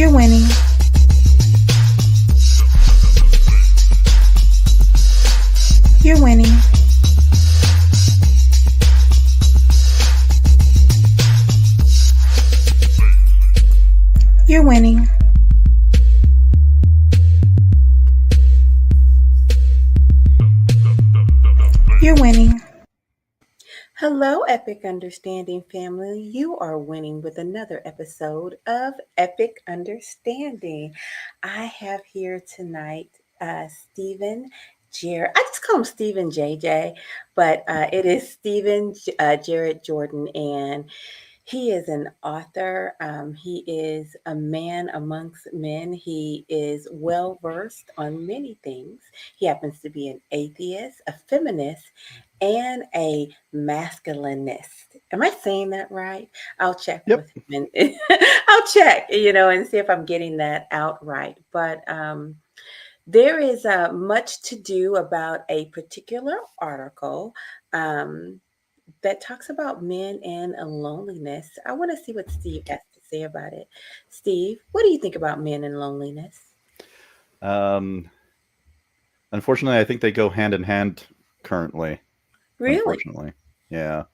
You're winning. You're winning. You're winning. You're winning. Hello, Epic Understanding family. You are winning with another episode of Epic Understanding. I have here tonight Stephen Jarret. I just call him Stephen JJ, but it is Stephen Jarret-Jordan, and he is an author. He is a man amongst men. He is well versed on many things. He happens to be an atheist, a feminist, and a masculinist. Am I saying that right? I'll check Yep. with him. And I'll check, and see if I'm getting that out right. But there is much to do about a particular article that talks about men and loneliness. I want to see what Steve has to say about it. Steve, what do you think about men and loneliness? Unfortunately, I think they go hand in hand currently. Really? Unfortunately, yeah.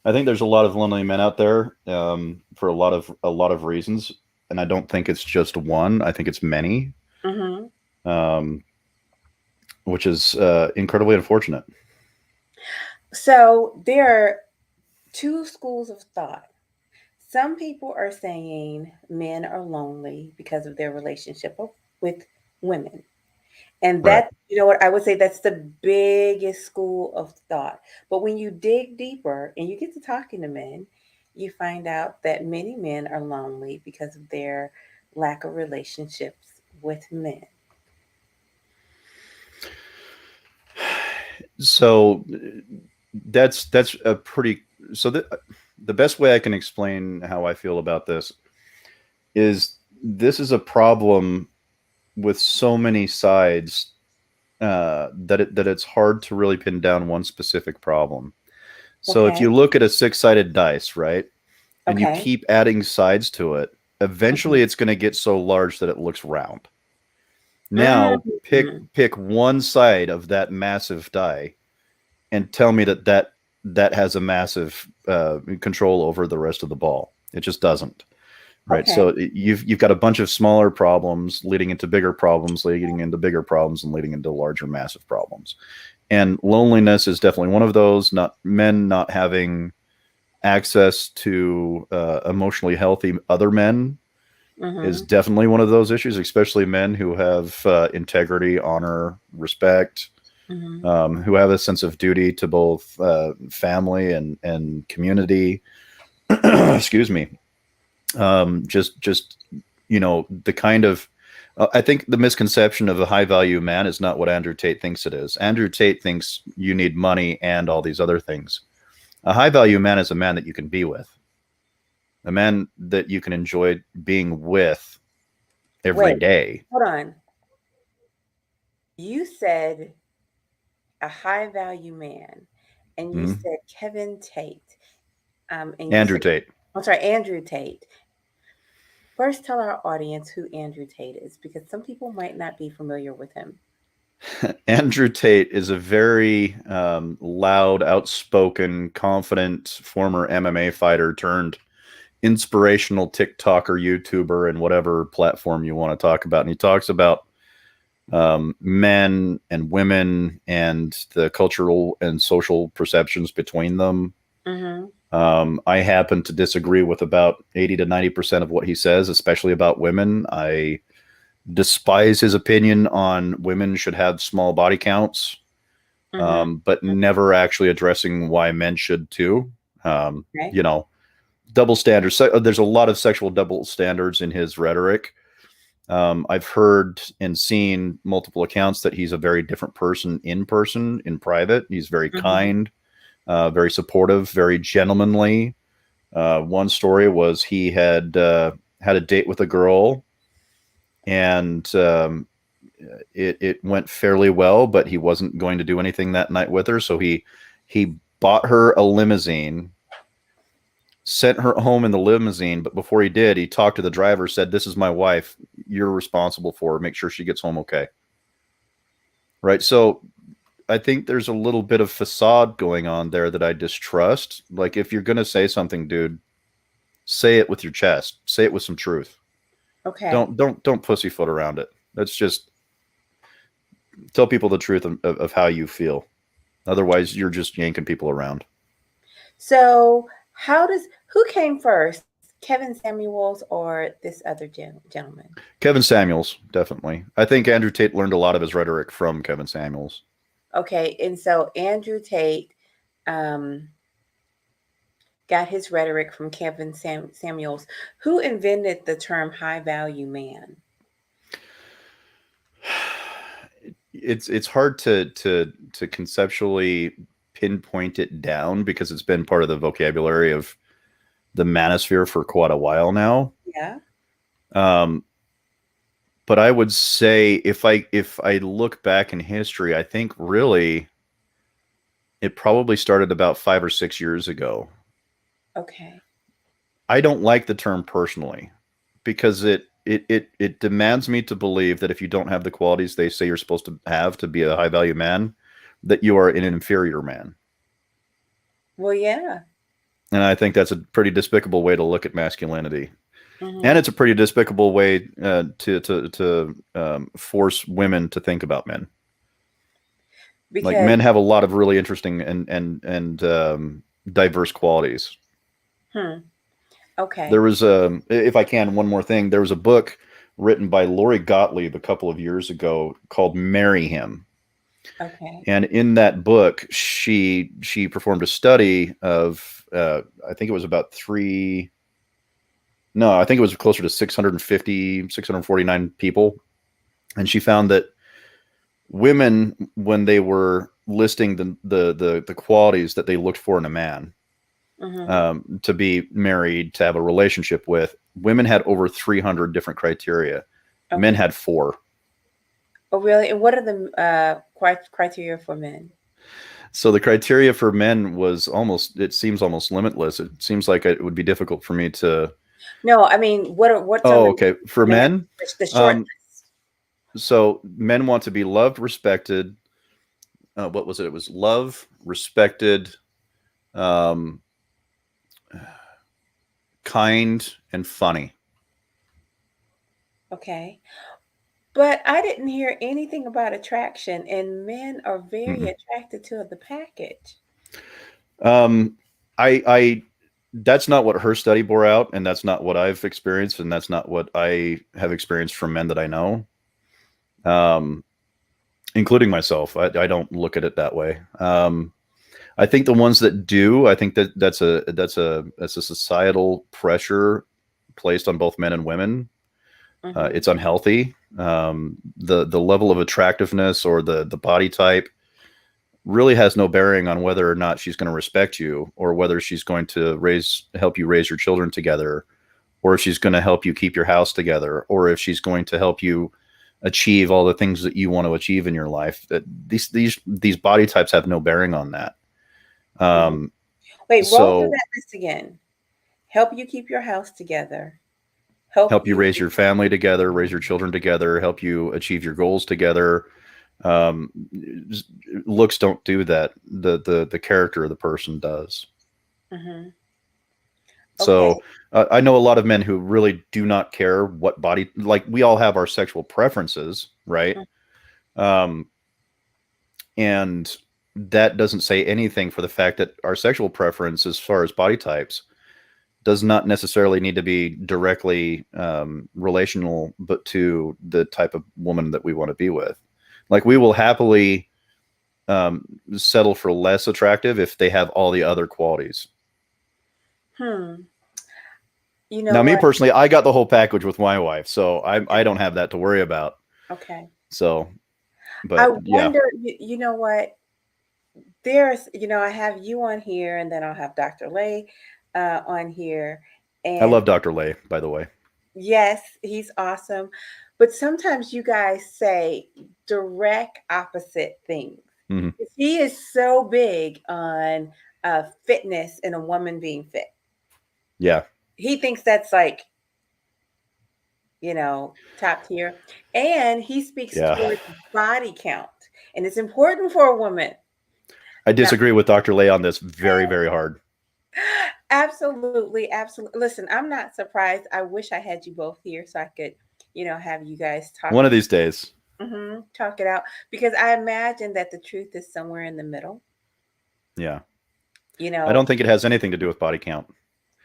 I think there's a lot of lonely men out there for a lot of reasons, and I don't think it's just one. I think it's many, which is incredibly unfortunate. So there are two schools of thought. Some people are saying men are lonely because of their relationship with women. And that, what I would say, that's the biggest school of thought. But when you dig deeper and you get to talking to men, you find out that many men are lonely because of their lack of relationships with men. So that's a pretty, so the best way I can explain how I feel about this is a problem with so many sides that it's hard to really pin down one specific problem. So if you look at a six-sided dice, right, and you keep adding sides to it, eventually it's going to get so large that it looks round. Now pick one side of that massive die and tell me that has a massive control over the rest of the ball. It just doesn't. Right. So you've got a bunch of smaller problems leading into bigger problems, leading into bigger problems, and leading into larger, massive problems. And loneliness is definitely one of those. Men not having access to emotionally healthy other men is definitely one of those issues, especially men who have integrity, honor, respect, who have a sense of duty to both family and community. Excuse me. The kind of, I think the misconception of a high value man is not what Andrew Tate thinks it is. Andrew Tate thinks you need money and all these other things. A high value man is a man that you can be with, a man that you can enjoy being with every day. Hold on. You said a high value man, and you said Kevin Tate. Andrew Tate. I'm sorry, Andrew Tate. First, tell our audience who Andrew Tate is, because some people might not be familiar with him. Andrew Tate is a very loud, outspoken, confident former MMA fighter turned inspirational TikToker, YouTuber, and whatever platform you want to talk about. And he talks about men and women and the cultural and social perceptions between them. I happen to disagree with about 80 to 90% of what he says, especially about women. I despise his opinion on women should have small body counts, but never actually addressing why men should too. Double standards. There's a lot of sexual double standards in his rhetoric. I've heard and seen multiple accounts that he's a very different person, in private. He's very kind. Very supportive, very gentlemanly. One story was he had had a date with a girl, and it went fairly well, but he wasn't going to do anything that night with her. So he bought her a limousine, sent her home in the limousine, but before he did, he talked to the driver, said, "This is my wife. You're responsible for her. Make sure she gets home okay." Right? So I think there's a little bit of facade going on there that I distrust. Like, if you're going to say something, dude, say it with your chest. Say it with some truth. Okay. Don't pussyfoot around it. That's just tell people the truth of how you feel. Otherwise, you're just yanking people around. So who came first, Kevin Samuels or this other gentleman? Kevin Samuels, definitely. I think Andrew Tate learned a lot of his rhetoric from Kevin Samuels. Okay, and so Andrew Tate got his rhetoric from Kevin Samuels. Who invented the term high value man? It's hard to conceptually pinpoint it down because it's been part of the vocabulary of the Manosphere for quite a while now. Yeah. But I would say if I look back in history, I think really it probably started about 5 or 6 years ago. Okay. I don't like the term personally because it demands me to believe that if you don't have the qualities they say you're supposed to have to be a high value man, that you are an inferior man. Well, yeah. And I think that's a pretty despicable way to look at masculinity. Mm-hmm. And it's a pretty despicable way to force women to think about men. Because like men have a lot of really interesting and diverse qualities. Okay. There was if I can, one more thing. There was a book written by Lori Gottlieb a couple of years ago called "Marry Him." Okay. And in that book, she performed a study of I think it was about I think it was closer to 649 people. And she found that women, when they were listing the qualities that they looked for in a man, mm-hmm. To be married, to have a relationship with, women had over 300 different criteria. Okay. Men had 4. Oh, really? And what are the criteria for men? So the criteria for men was it seems almost limitless. It seems like it would be difficult for me to. No, I mean, what? Okay. For men, the short list. So men want to be loved, respected. What was it? It was love, respected, kind, and funny. Okay. But I didn't hear anything about attraction, and men are very attracted to the package. I that's not what her study bore out, and that's not what I've experienced, and that's not what I have experienced from men that I know, including myself. I don't look at it that way. I think the ones that do, I think that's a societal pressure placed on both men and women. Mm-hmm. It's unhealthy. The level of attractiveness or the body type really has no bearing on whether or not she's going to respect you, or whether she's going to help you raise your children together, or if she's going to help you keep your house together, or if she's going to help you achieve all the things that you want to achieve in your life. That these body types have no bearing on that. Wait, roll through that list again. Help you keep your house together. Help you raise your family together, raise your children together, help you achieve your goals together. Looks don't do that. The character of the person does. Mm-hmm. Okay. So I know a lot of men who really do not care what body, like we all have our sexual preferences, right? Mm-hmm. And that doesn't say anything for the fact that our sexual preference, as far as body types, does not necessarily need to be directly relational, but to the type of woman that we want to be with. Like we will happily settle for less attractive if they have all the other qualities. You know, now me personally, I got the whole package with my wife, so I don't have that to worry about. Okay. So, but I wonder, you know what? There's, I have you on here, and then I'll have Dr. Lay on here. And I love Dr. Lay, by the way. Yes, he's awesome. But sometimes you guys say direct opposite things. Mm-hmm. He is so big on fitness and a woman being fit. Yeah. He thinks that's like, top tier. And he speaks Yeah. towards body count. And it's important for a woman. I Now, disagree with Dr. Lay on this very, very hard. absolutely, absolutely. Listen, I'm not surprised. I wish I had you both here so I could, have you guys talk One of these days. talk it out, because I imagine that the truth is somewhere in the middle. Yeah. You I know. don't think it has anything to do with body count.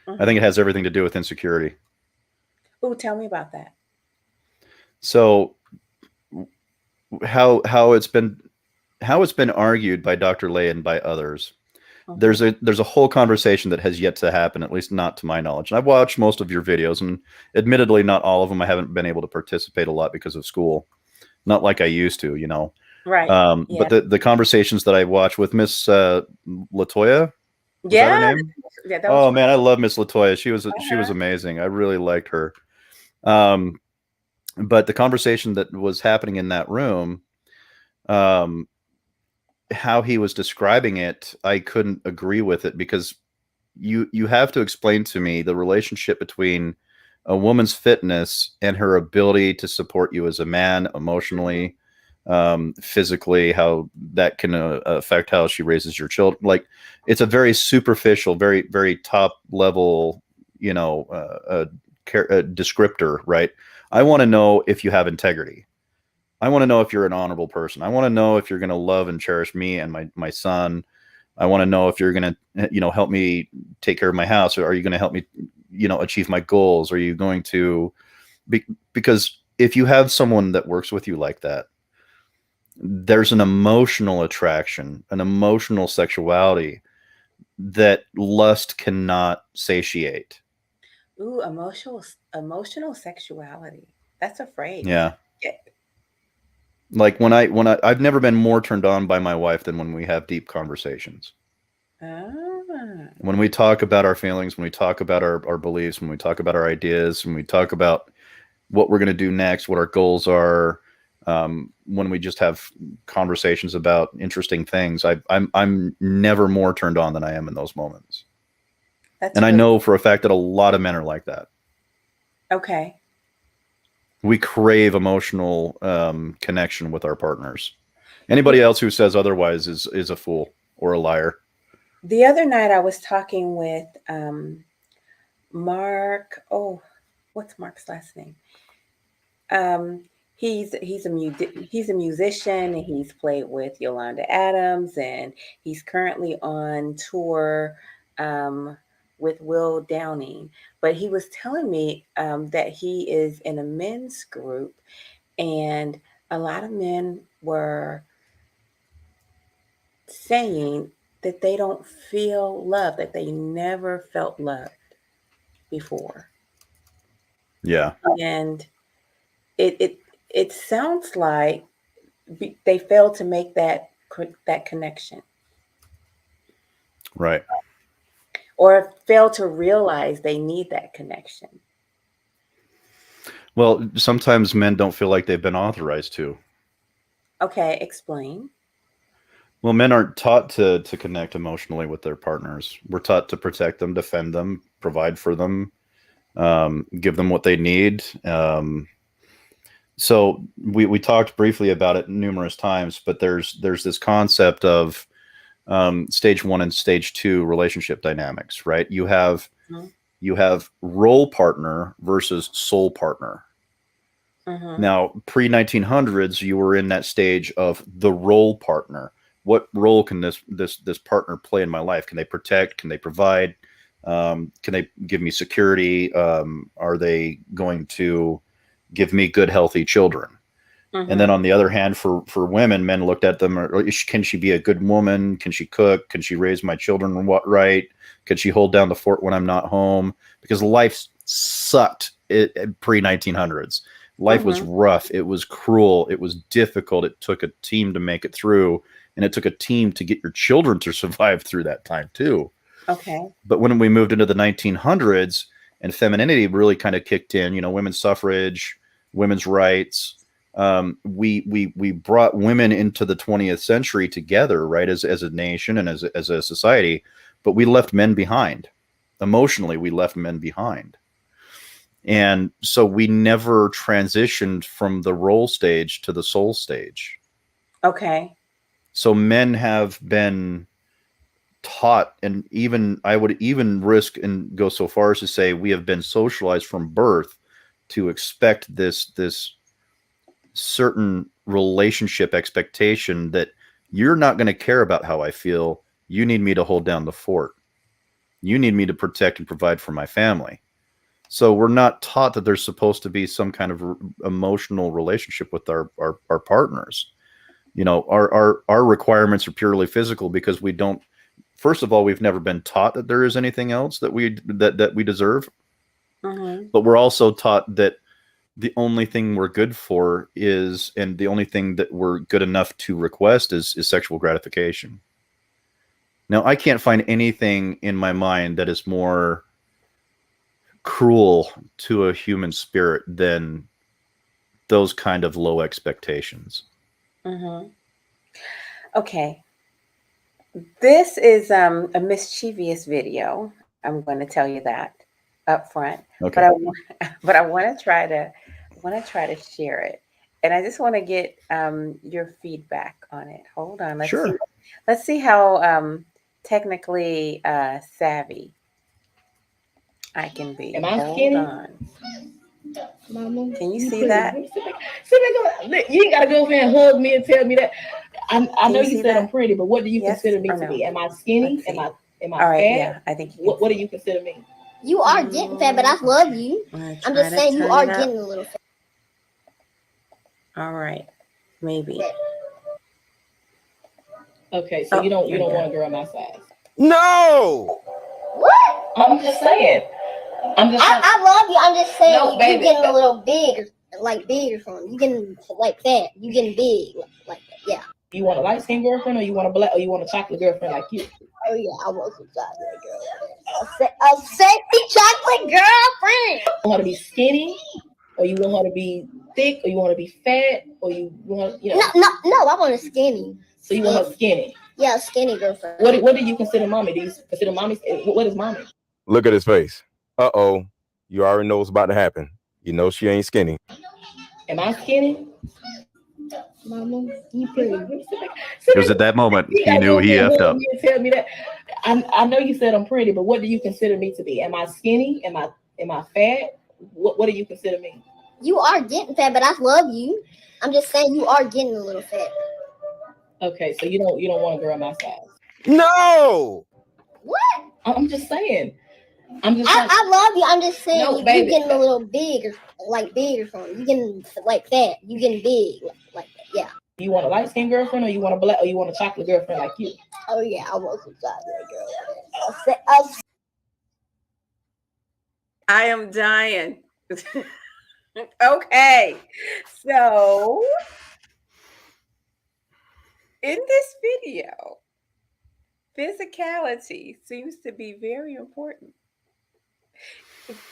I think it has everything to do with insecurity. Oh, tell me about that. So how it's been argued by Dr. Lay and by others. There's a whole conversation that has yet to happen, at least not to my knowledge. And I've watched most of your videos, and admittedly, not all of them. I haven't been able to participate a lot because of school, not like I used to, Right. But the conversations that I watch with Miss Latoya, was that her name? Yeah, oh man, I love Miss Latoya. She was amazing. I really liked her. But the conversation that was happening in that room, how he was describing it, I couldn't agree with it, because you have to explain to me the relationship between a woman's fitness and her ability to support you as a man emotionally, physically, how that can affect how she raises your children. Like, it's a very superficial, very, very top level, descriptor, right? I want to know if you have integrity. I want to know if you're an honorable person. I want to know if you're going to love and cherish me and my son. I want to know if you're going to, help me take care of my house, or are you going to help me, achieve my goals? Are you going to because if you have someone that works with you like that, there's an emotional attraction, an emotional sexuality that lust cannot satiate. Ooh, emotional sexuality. That's a phrase. Yeah. Like when I've never been more turned on by my wife than when we have deep conversations. When we talk about our feelings, when we talk about our beliefs, when we talk about our ideas, when we talk about what we're going to do next, what our goals are, when we just have conversations about interesting things, I'm never more turned on than I am in those moments. And I know for a fact that a lot of men are like that. Okay. We crave emotional connection with our partners. Anybody else who says otherwise is a fool or a liar. The other night I was talking with Mark. Oh, what's Mark's last name? He's a musician, and he's played with Yolanda Adams, and he's currently on tour with Will Downing. But he was telling me that he is in a men's group, and a lot of men were saying that they don't feel love, that they never felt loved before. Yeah. And it sounds like they failed to make that connection, right, or failed to realize they need that connection. Well, sometimes men don't feel like they've been authorized to. Okay, explain. Well, men aren't taught to connect emotionally with their partners. We're taught to protect them, defend them, provide for them, give them what they need. So we talked briefly about it numerous times, but there's this concept of stage 1 and stage 2 relationship dynamics, right? You have role partner versus soul partner. Now, pre-1900s, you were in that stage of the role partner. What role can this partner play in my life? Can they protect? Can they provide? Can they give me security? Are they going to give me good, healthy children? And then on the other hand, for women, men looked at them, can she be a good woman? Can she cook? Can she raise my children right? Can she hold down the fort when I'm not home? Because life sucked pre-1900s. Life was rough. It was cruel. It was difficult. It took a team to make it through. And it took a team to get your children to survive through that time too. Okay. But when we moved into the 1900s and femininity really kind of kicked in, women's suffrage, women's rights, we brought women into the 20th century together, right, as a nation and as a society, but we left men behind. emotionally, we left men behind. And so we never transitioned from the role stage to the soul stage. Okay. So men have been taught, and even I would even risk and go so far as to say we have been socialized from birth to expect this certain relationship expectation that you're not going to care about how I feel. You need me to hold down the fort. You need me to protect and provide for my family. So we're not taught that there's supposed to be some kind of emotional relationship with our partners. You know, our requirements are purely physical because we don't. First of all, we've never been taught that there is anything else that we deserve. But we're also taught that the only thing we're good for is, and the only thing that we're good enough to request is sexual gratification. Now, I can't find anything in my mind that is more cruel to a human spirit than those kind of low expectations. Okay. This is a mischievous video. I'm going to tell you that up front. Okay. But I want to try to share it, and I just want to get your feedback on it. Hold on. Let's see how technically savvy I can be. Am I Hold skinny? on. Mama, Can you see that? You ain't gotta go over and hug me and tell me that. I know you said I'm pretty, but what do you consider me to be? Am I skinny? Am I All right, fat? yeah, I think. What do you consider me? You are getting fat, but I love you. I'm just saying you are getting a little fat. All right, maybe. Okay, so you don't want a girl my size. No. What? I'm just saying. I love you. I'm just saying No, you're baby. getting a little bigger, like bigger from me. You getting like fat. You getting big, like that. Yeah. You want a light skinned girlfriend, or you want a black, or you want a chocolate girlfriend like you? Oh yeah, I want some chocolate girlfriend. A sexy chocolate girlfriend. You want her to be skinny, or you want her to be thick, or you want her to be fat, or you want No. I want a skinny. So you want her skinny? Yeah, a skinny girlfriend. What do you consider mommy? Do you consider mommy? What is mommy? Look at his face. Uh-oh. You already know what's about to happen. You know she ain't skinny. Am I skinny? Mama, you pretty. It was at that moment he knew he effed up. Tell me that. I know you said I'm pretty, but what do you consider me to be? Am I skinny? Am I fat? What do you consider me? You are getting fat, but I love you. I'm just saying you are getting a little fat. Okay, so you don't want a girl my size. No. What? I'm just saying. I love you. I'm just saying No, you're baby. getting a little bigger, like bigger from me. You getting like fat. You getting big, like that. Yeah. You want a light skinned girlfriend, or you want a black, or you want a chocolate girlfriend like you? Oh yeah, I want some chocolate girlfriend. I am dying. Okay, so in this video, physicality seems to be very important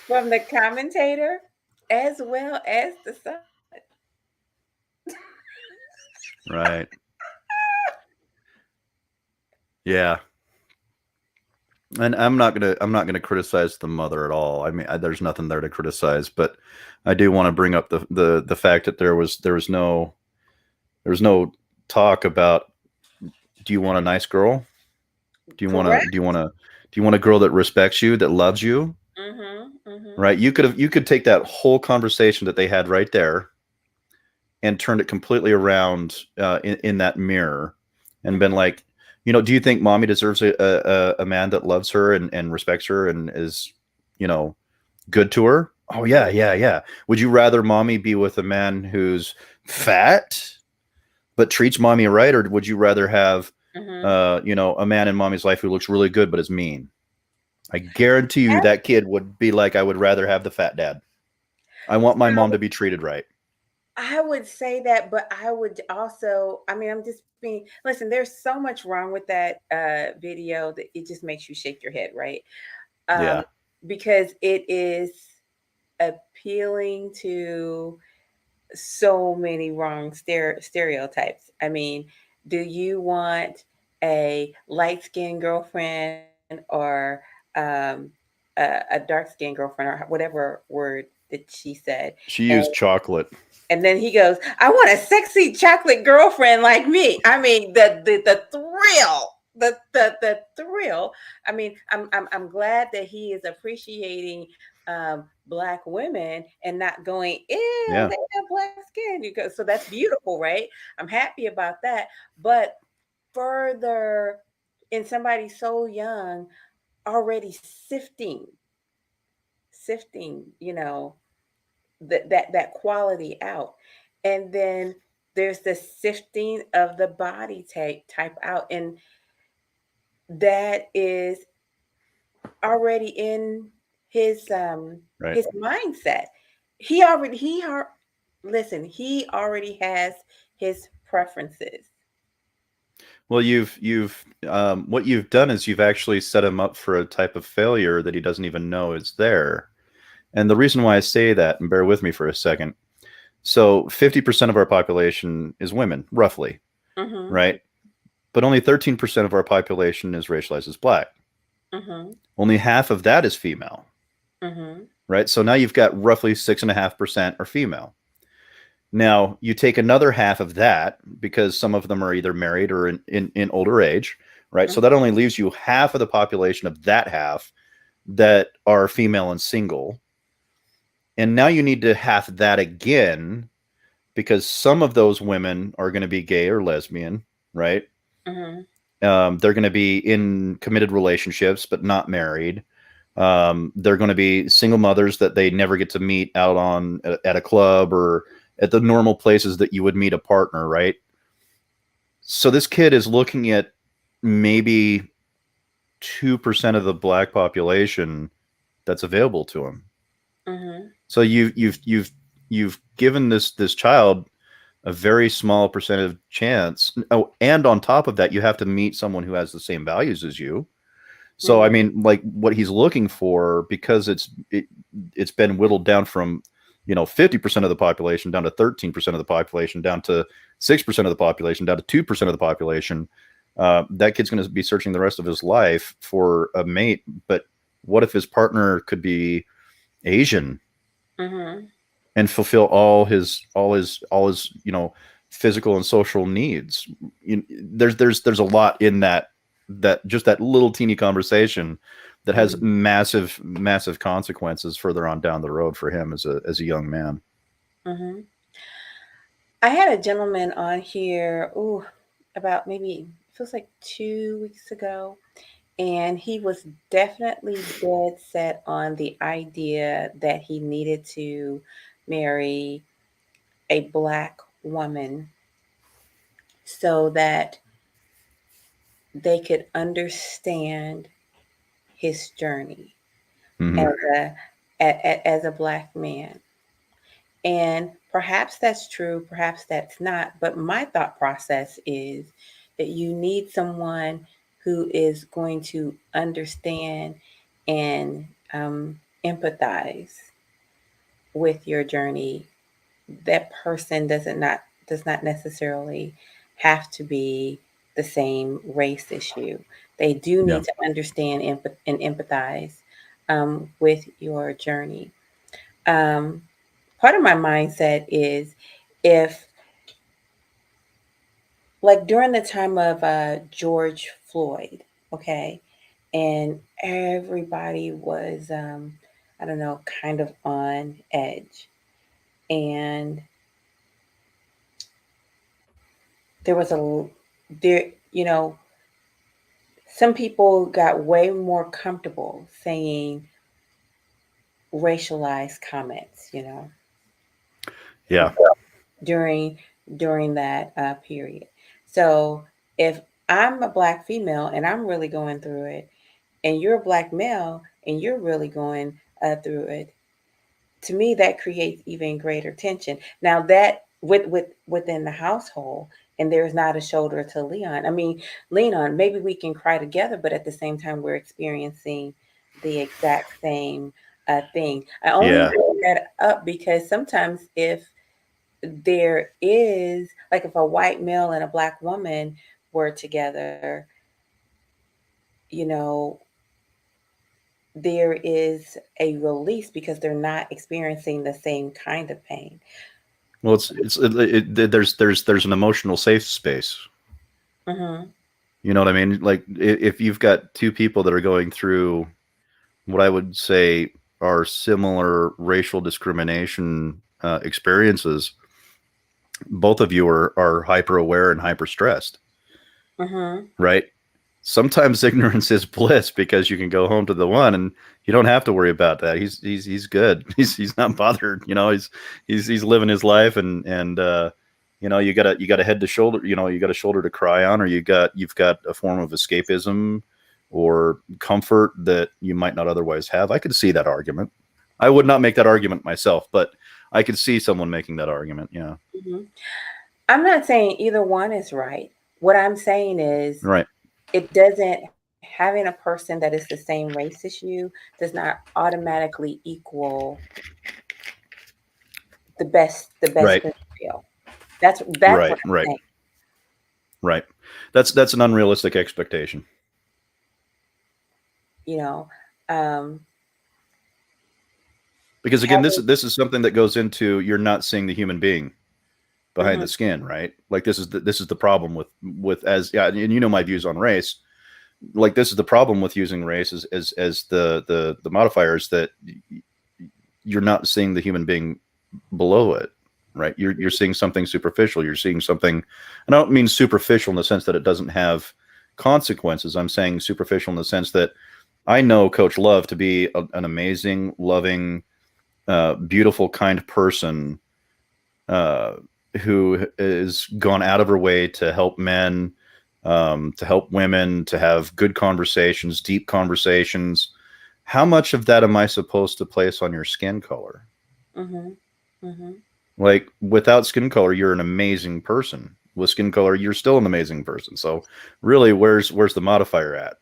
from the commentator as well as the son. Right. Yeah. And I'm not gonna criticize the mother at all. I mean, there's nothing there to criticize, but I do want to bring up the fact that there was no talk about, do you want a nice girl? Do you want a girl that respects you, that loves you? Right? You could take that whole conversation that they had right there and turned it completely around in that mirror and been like, you know, do you think mommy deserves a man that loves her and respects her and is, you know, good to her? Oh yeah. Would you rather mommy be with a man who's fat but treats mommy right, or would you rather have you know, a man in mommy's life who looks really good but is mean? I guarantee you that kid would be like, I would rather have the fat dad. I want my mom to be treated right. I would say that, but I would also, I mean, I'm just being, listen, there's so much wrong with that video that it just makes you shake your head, right? Yeah. Because it is appealing to so many wrong stereotypes. I mean, do you want a light-skinned girlfriend or a dark skinned girlfriend or whatever word that she said. She used chocolate. And then he goes, I want a sexy chocolate girlfriend like me. I mean, the thrill, the thrill. I mean, I'm glad that he is appreciating Black women and not going, ew, Yeah. they have black skin. So that's beautiful, right? I'm happy about that. But further, in somebody so young, already sifting, that quality out. And then there's the sifting of the body type out, and that is already in his Right. his mindset. He already listen, he already has his preferences. Well, what you've done is you've actually set him up for a type of failure that he doesn't even know is there. And the reason why I say that, and bear with me for a second, so 50% of our population is women, roughly, right? But only 13% of our population is racialized as Black. Only half of that is female, right? So now you've got roughly 6.5% are female. Now you take another half of that, because some of them are either married or in older age, right? So that only leaves you half of the population of that half that are female and single. And now you need to half that again, because some of those women are going to be gay or lesbian, right? They're going to be in committed relationships, but not married. They're going to be single mothers that they never get to meet out at a club or at the normal places that you would meet a partner, right? So this kid is looking at maybe 2% of the Black population that's available to him. So you've given this child a very small percentage chance. Oh, and on top of that, you have to meet someone who has the same values as you. So I mean, like, what he's looking for, because it's been whittled down from 50% of the population down to 13% of the population, down to 6% of the population, down to 2% of the population. That kid's going to be searching the rest of his life for a mate. But what if his partner could be Asian and fulfill all his physical and social needs? There's a lot in that just that little teeny conversation that has massive consequences further on down the road for him as a young man. I had a gentleman on here, about maybe, feels like 2 weeks ago, and he was definitely dead set on the idea that he needed to marry a Black woman so that they could understand his journey as a Black man. And perhaps that's true, perhaps that's not. But my thought process is that you need someone who is going to understand and empathize with your journey. That person does not necessarily have to be the same race issue. They do need to understand and empathize with your journey. Part of my mindset is, if, like, during the time of George Floyd, okay, and everybody was, I don't know, kind of on edge, and there was some people got way more comfortable saying racialized comments, Yeah. during that period. So if I'm a Black female and I'm really going through it, and you're a Black male and you're really going through it, to me that creates even greater tension. Now that within the household, and there's not a shoulder to lean on. Maybe we can cry together, but at the same time we're experiencing the exact same thing. I only bring that up because sometimes if there is, like, if a white male and a Black woman were together, there is a release because they're not experiencing the same kind of pain. Well, there's an emotional safe space. Mm-hmm. You know what I mean? Like if you've got two people that are going through what I would say are similar racial discrimination experiences, both of you are hyper aware and hyper stressed, right? Sometimes ignorance is bliss because you can go home to the one and you don't have to worry about that. He's good. He's not bothered. You know, he's living his life, and you know, you got a head to shoulder. You know, you got a shoulder to cry on, or you've got a form of escapism or comfort that you might not otherwise have. I could see that argument. I would not make that argument myself, but I could see someone making that argument. Yeah. I'm not saying either one is right. What I'm saying is, right. It doesn't, having a person that is the same race as you does not automatically equal the best right. scenario. That's right, what I'm right. saying. Right. That's an unrealistic expectation. You know, because again, this is something that goes into, you're not seeing the human being behind the skin, right? Like this is the problem with as yeah, and you know my views on race. Like this is the problem with using race as the modifiers, that you're not seeing the human being below it, right? You're seeing something superficial. You're seeing something, and I don't mean superficial in the sense that it doesn't have consequences. I'm saying superficial in the sense that I know Coach Love to be an amazing, loving, beautiful, kind person who has gone out of her way to help men, to help women, to have good conversations, deep conversations. How much of that am I supposed to place on your skin color? Like without skin color, you're an amazing person. With skin color, you're still an amazing person. So really, where's the modifier at?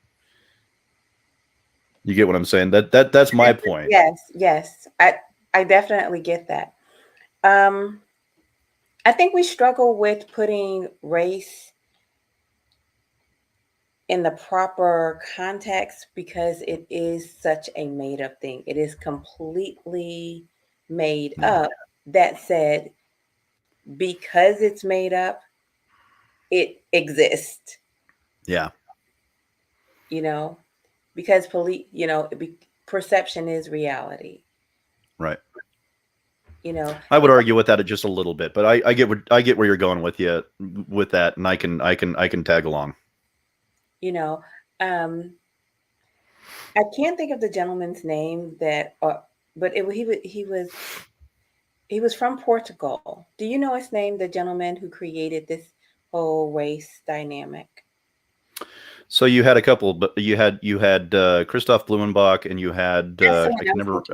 You get what I'm saying? That's my point. Yes. I definitely get that. I think we struggle with putting race in the proper context because it is such a made up thing. It is completely made up. That said, because it's made up, it exists. Yeah. You know, because perception is reality. Right. You know, I would argue with that just a little bit, but I get where you're going with that, and I can tag along. You know, I can't think of the gentleman's name but he was from Portugal. Do you know his name? The gentleman who created this whole race dynamic. So you had a couple, but you had Christoph Blumenbach, and you had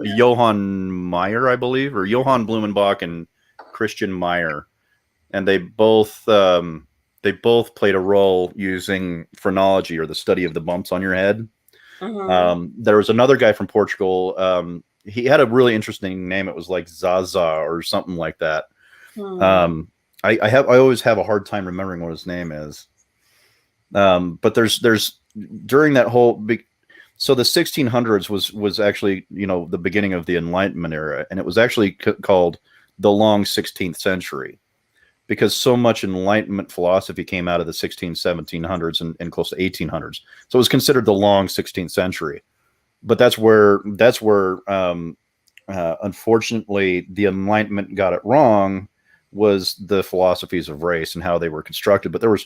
Johann Meyer, I believe, or Johann Blumenbach and Christian Meyer, and they both played a role using phrenology, or the study of the bumps on your head. There was another guy from Portugal. He had a really interesting name. It was like Zaza or something like that. I always have a hard time remembering what his name is. But there's during that whole so the 1600s was actually, you know, the beginning of the Enlightenment era, and it was actually called the long 16th century, because so much Enlightenment philosophy came out of the 1700s and close to 1800s. So it was considered the long 16th century. But that's where unfortunately the Enlightenment got it wrong, was the philosophies of race and how they were constructed. But there was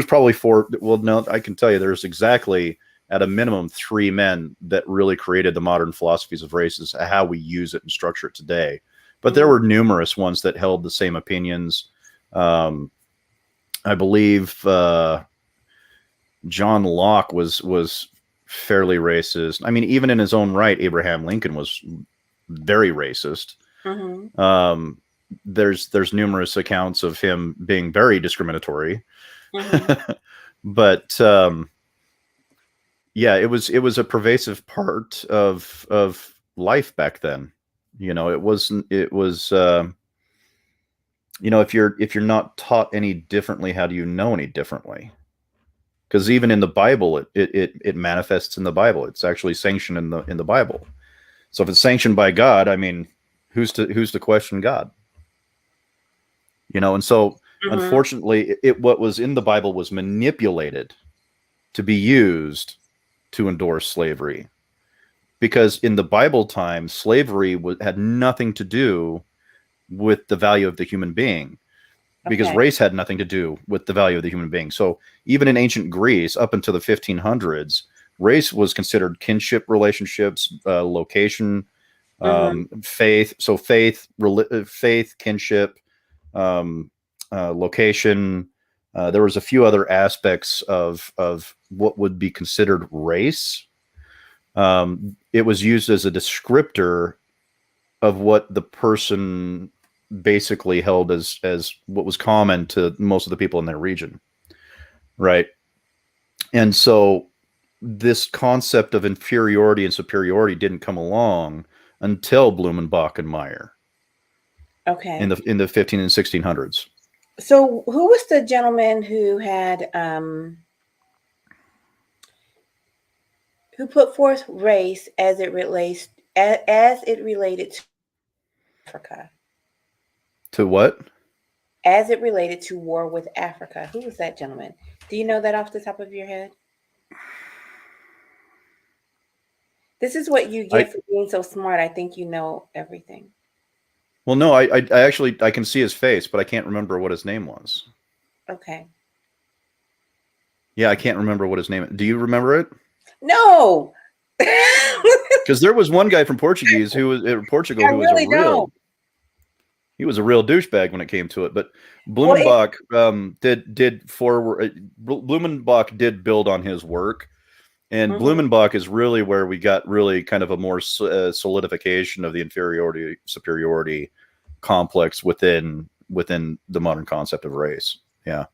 probably four. Well, no, I can tell you there's exactly at a minimum 3 men that really created the modern philosophies of races, how we use it and structure it today. But there were numerous ones that held the same opinions. I believe John Locke was fairly racist. I mean, even in his own right, Abraham Lincoln was very racist. There's numerous accounts of him being very discriminatory. But yeah, it was a pervasive part of life back then. You know, it was you know, if you're not taught any differently, how do you know any differently? because even in the Bible, it manifests in the Bible. It's actually sanctioned in the Bible. So if it's sanctioned by God, I mean, who's to question God? And so unfortunately, what was in the Bible was manipulated to be used to endorse slavery, because in the Bible time, slavery had nothing to do with the value of the human being, because race had nothing to do with the value of the human being. So even in ancient Greece, up until the 1500s, race was considered kinship relationships, location, faith. So faith, kinship, location. There was a few other aspects of what would be considered race. It was used as a descriptor of what the person basically held as what was common to most of the people in their region, right? And so this concept of inferiority and superiority didn't come along until Blumenbach and Meyer. Okay. In the 15 and 1600s. So who was the gentleman who had who put forth race as it related to Africa? To what? As it related to war with Africa. Who was that gentleman? Do you know that off the top of your head? This is what you get for being so smart. I think you know everything. Well, no, I actually can see his face, but I can't remember what his name was. Okay. Yeah, I can't remember what his name is. Do you remember it? No. Because there was one guy from Portugal who was he was a real douchebag when it came to it. But Blumenbach Blumenbach did build on his work, and Blumenbach is really where we got really kind of a more solidification of the inferiority superiority complex within the modern concept of race. Yeah.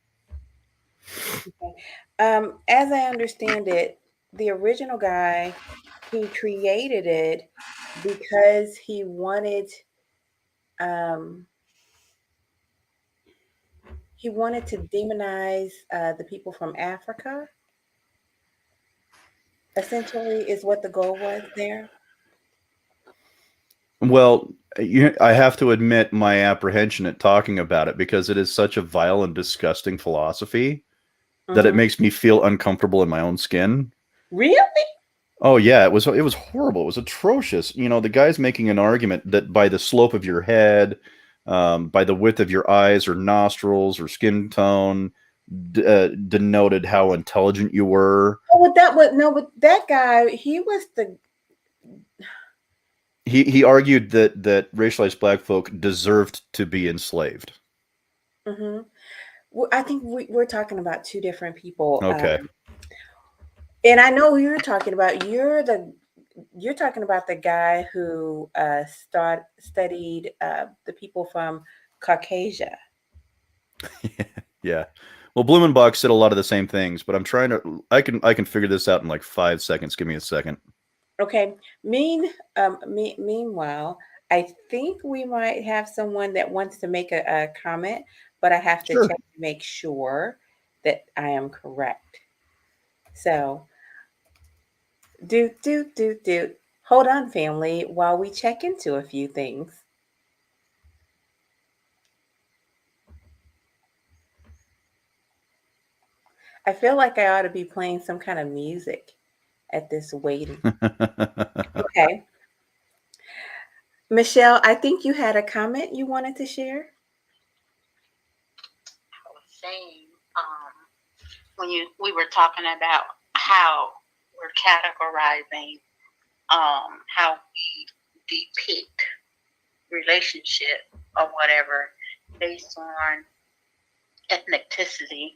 Okay. As I understand it, the original guy, he created it because he wanted to demonize the people from Africa. Essentially, is what the goal was there. Well, I have to admit my apprehension at talking about it, because it is such a vile and disgusting philosophy that it makes me feel uncomfortable in my own skin. Really? Oh yeah, it was horrible. It was atrocious. The guy's making an argument that by the slope of your head, by the width of your eyes or nostrils or skin tone, denoted how intelligent you were. Oh, with that guy, he was the. He argued that racialized black folk deserved to be enslaved. Mm-hmm. Well, I think we're talking about two different people. Okay. And I know who you're talking about. You're talking about the guy who studied the people from Caucasia. Yeah. Well, Blumenbach said a lot of the same things, but I'm trying to. I can figure this out in like 5 seconds. Give me a second. Okay. Meanwhile, I think we might have someone that wants to make a comment, but I have to check to make sure that I am correct. So, do. Hold on, family, while we check into a few things. I feel like I ought to be playing some kind of music at this waiting. Okay. Michelle, I think you had a comment you wanted to share. I was saying, when we were talking about how we're categorizing how we depict relationship or whatever based on ethnicity.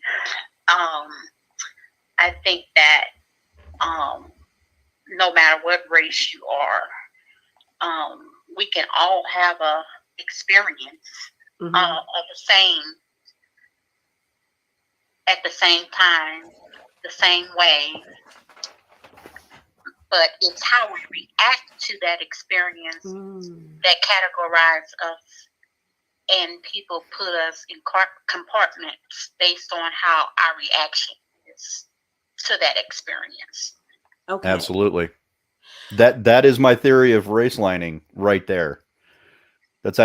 I think that no matter what race you are, we can all have a experience of the same, at the same time, the same way. But it's how we react to that experience that categorize us, and people put us in compartments based on how our reaction is. to that experience. Okay. Absolutely. That is my theory of race lining right there. That's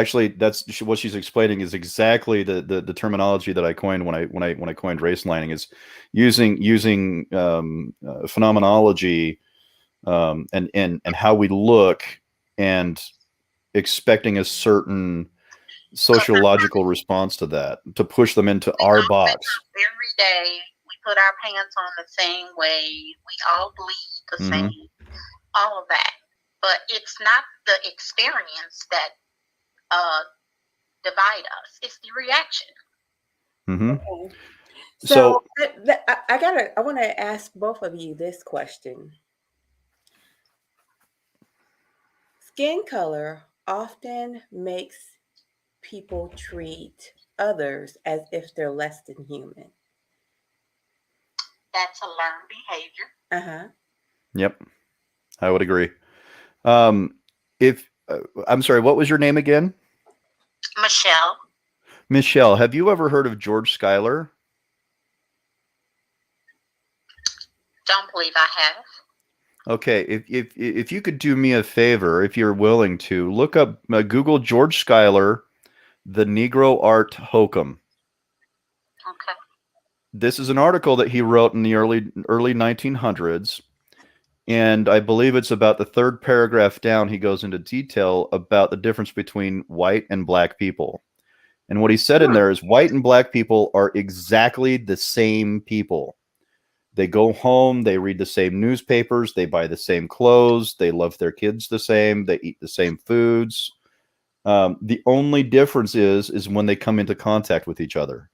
what she's explaining is exactly the terminology that I coined when I coined race lining, is using phenomenology and how we look and expecting a certain sociological response to that, to push them into our box. Every day we put our pants on the same way. We all bleed the same. All of that, but it's not the experience that divide us. It's the reaction. Okay. So I want to ask both of you this question. Skin color often makes people treat others as if they're less than human. That's a learned behavior. Yep, I would agree. If I'm sorry, what was your name again? Michelle. Michelle, have you ever heard of George Schuyler? Don't believe I have. Okay, if you could do me a favor, if you're willing to, look up, Google George Schuyler, the Negro Art Hokum. Okay. This is an article that he wrote in the early 1900s, and I believe it's about the third paragraph down. He goes into detail about the difference between white and black people. And what he said in there is white and black people are exactly the same people. They go home, they read the same newspapers, they buy the same clothes, they love their kids the same, they eat the same foods. The only difference is when they come into contact with each other.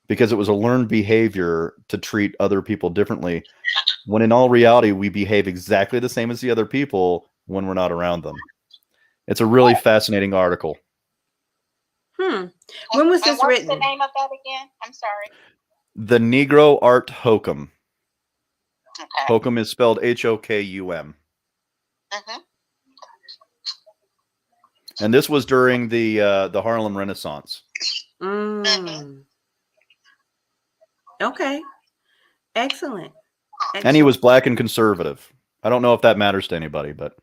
Because it was a learned behavior to treat other people differently, when in all reality, we behave exactly the same as the other people when we're not around them. It's a really fascinating article. When was this written? What's the name of that again? I'm sorry. The Negro Art Hokum. Okay. Hokum is spelled H-O-K-U-M. And this was during the Harlem Renaissance. Okay. Excellent. And he was black and conservative. I don't know if that matters to anybody, but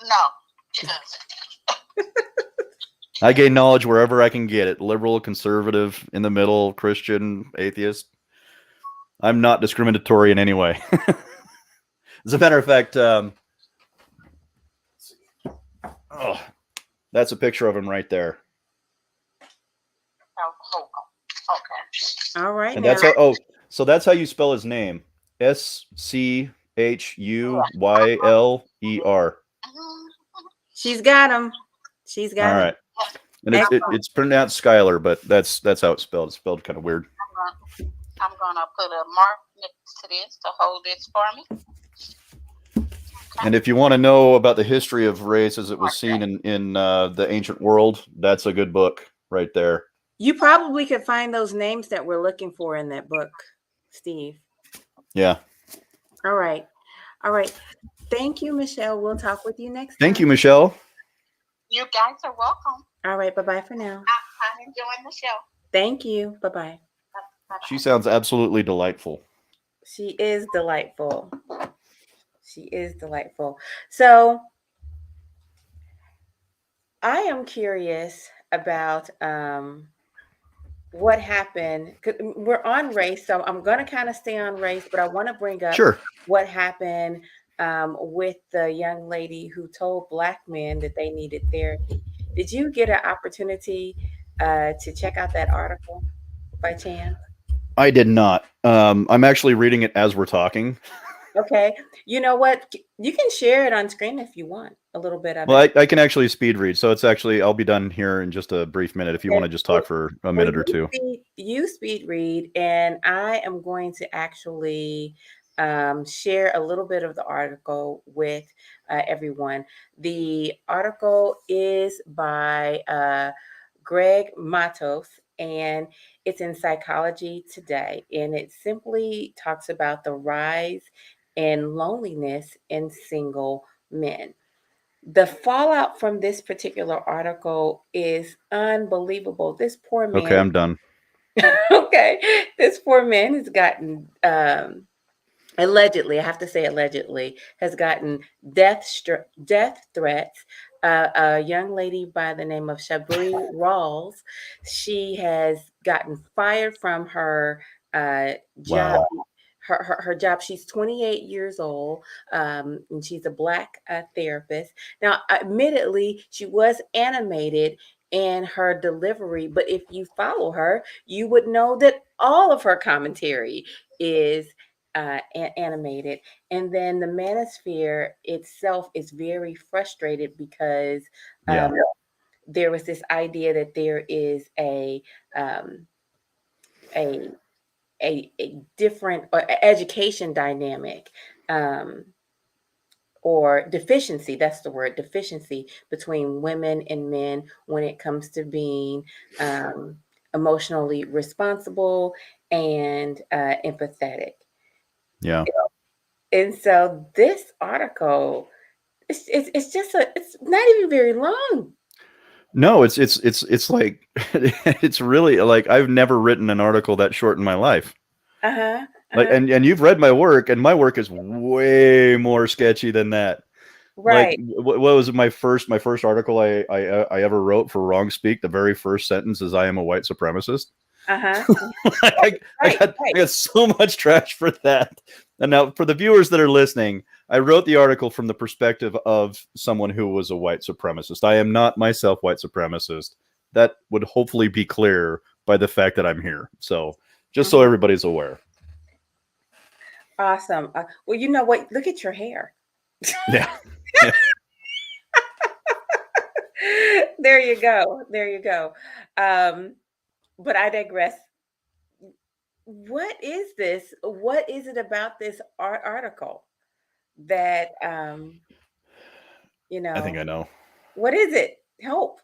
No, it doesn't. I gain knowledge wherever I can get it. Liberal, conservative, in the middle, Christian, atheist. I'm not discriminatory in any way. As a matter of fact, that's a picture of him right there. Okay. All right. And that's how, so that's how you spell his name. S-C-H-U-Y-L-E-R. She's got him. She's got him. All right. And it's pronounced Schuyler, but that's how it's spelled. It's spelled kind of weird. I'm gonna put a mark next to this to hold this for me. And if you want to know about the history of race as it was seen in the ancient world, that's a good book right there. You probably could find those names that we're looking for in that book, Steve. Yeah. All right. Thank you, Michelle. We'll talk with you next time. Thank you, Michelle. You guys are welcome. All right. Bye-bye for now. I'm enjoying the show. Thank you. Bye-bye. She sounds absolutely delightful. She is delightful. She is delightful. So I am curious about what happened. We're on race, so I'm going to kind of stay on race, but I want to bring up what happened with the young lady who told Black men that they needed therapy. Did you get an opportunity to check out that article by chance? I did not. I'm actually reading it as we're talking. Okay. You know what? You can share it on screen if you want a little bit of it. Well, I can actually speed read. So it's actually, I'll be done here in just a brief minute if you want to just talk for a minute or two. You speed read, and I am going to actually share a little bit of the article with everyone. The article is by Greg Matos, and it's in Psychology Today, and it simply talks about the rise in loneliness in single men. The fallout from this particular article is unbelievable. This poor man. Okay, I'm done. Okay, this poor man has gotten allegedly, I have to say allegedly, has gotten death threats. A young lady by the name of Shabree Rawls, she has gotten fired from her job. Wow. Her job. She's 28 years old, and she's a Black therapist. Now, admittedly, she was animated in her delivery, but if you follow her, you would know that all of her commentary is animated. And then the Manosphere itself is very frustrated because Yeah. there was this idea that there is a different education dynamic, or deficiency, that's the word, deficiency between women and men when it comes to being emotionally responsible and empathetic. Yeah. And so this article, it's just it's not even very long. No, it's like it's really like I've never written an article that short in my life. Like, and you've read my work, and my work is way more sketchy than that. Right. Like, what was it? My first article I ever wrote for Wrong Speak. The very first sentence is, "I am a white supremacist." I got so much trash for that. And now, for the viewers that are listening, I wrote the article from the perspective of someone who was a white supremacist. I am not myself white supremacist. That would hopefully be clear by the fact that I'm here. So, just so everybody's aware. Awesome. Well, you know what? Look at your hair. Yeah. There you go. There you go. But I digress. What is this? What is it about this article that you know? I think I know. What is it? Help.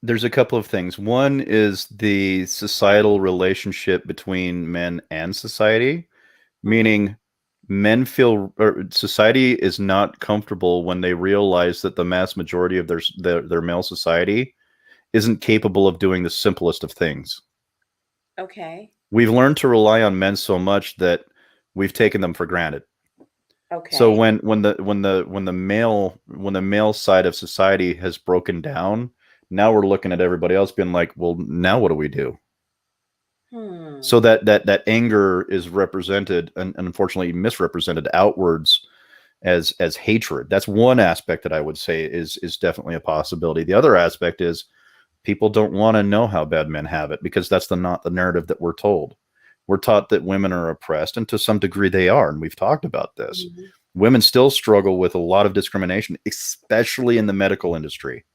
There's a couple of things. One is the societal relationship between men and society, meaning men feel, or society is not comfortable when they realize that the mass majority of their male society isn't capable of doing the simplest of things. Okay. We've learned to rely on men so much that we've taken them for granted. Okay. So when the male side of society has broken down, now we're looking at everybody else being like, well, now what do we do? So that anger is represented and unfortunately misrepresented outwards as hatred. That's one aspect that I would say is definitely a possibility. The other aspect is people don't want to know how bad men have it, because that's not the narrative that we're told. We're taught that women are oppressed, and to some degree they are, and we've talked about this. Women still struggle with a lot of discrimination, especially in the medical industry.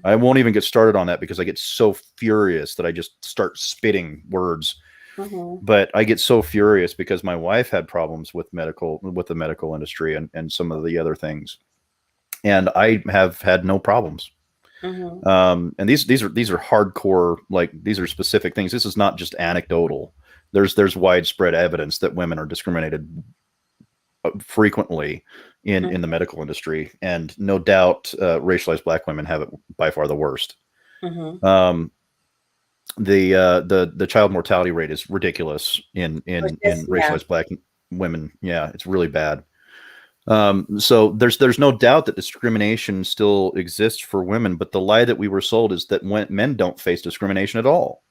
I won't even get started on that because I get so furious that I just start spitting words. But I get so furious because my wife had problems with the medical industry and some of the other things, and I have had no problems. And these are hardcore, like, these are specific things. This is not just anecdotal. There's widespread evidence that women are discriminated frequently in the medical industry, and no doubt racialized Black women have it by far the worst. The child mortality rate is ridiculous in racialized Black women. Yeah, it's really bad. So there's no doubt that discrimination still exists for women, but the lie that we were sold is that men don't face discrimination at all.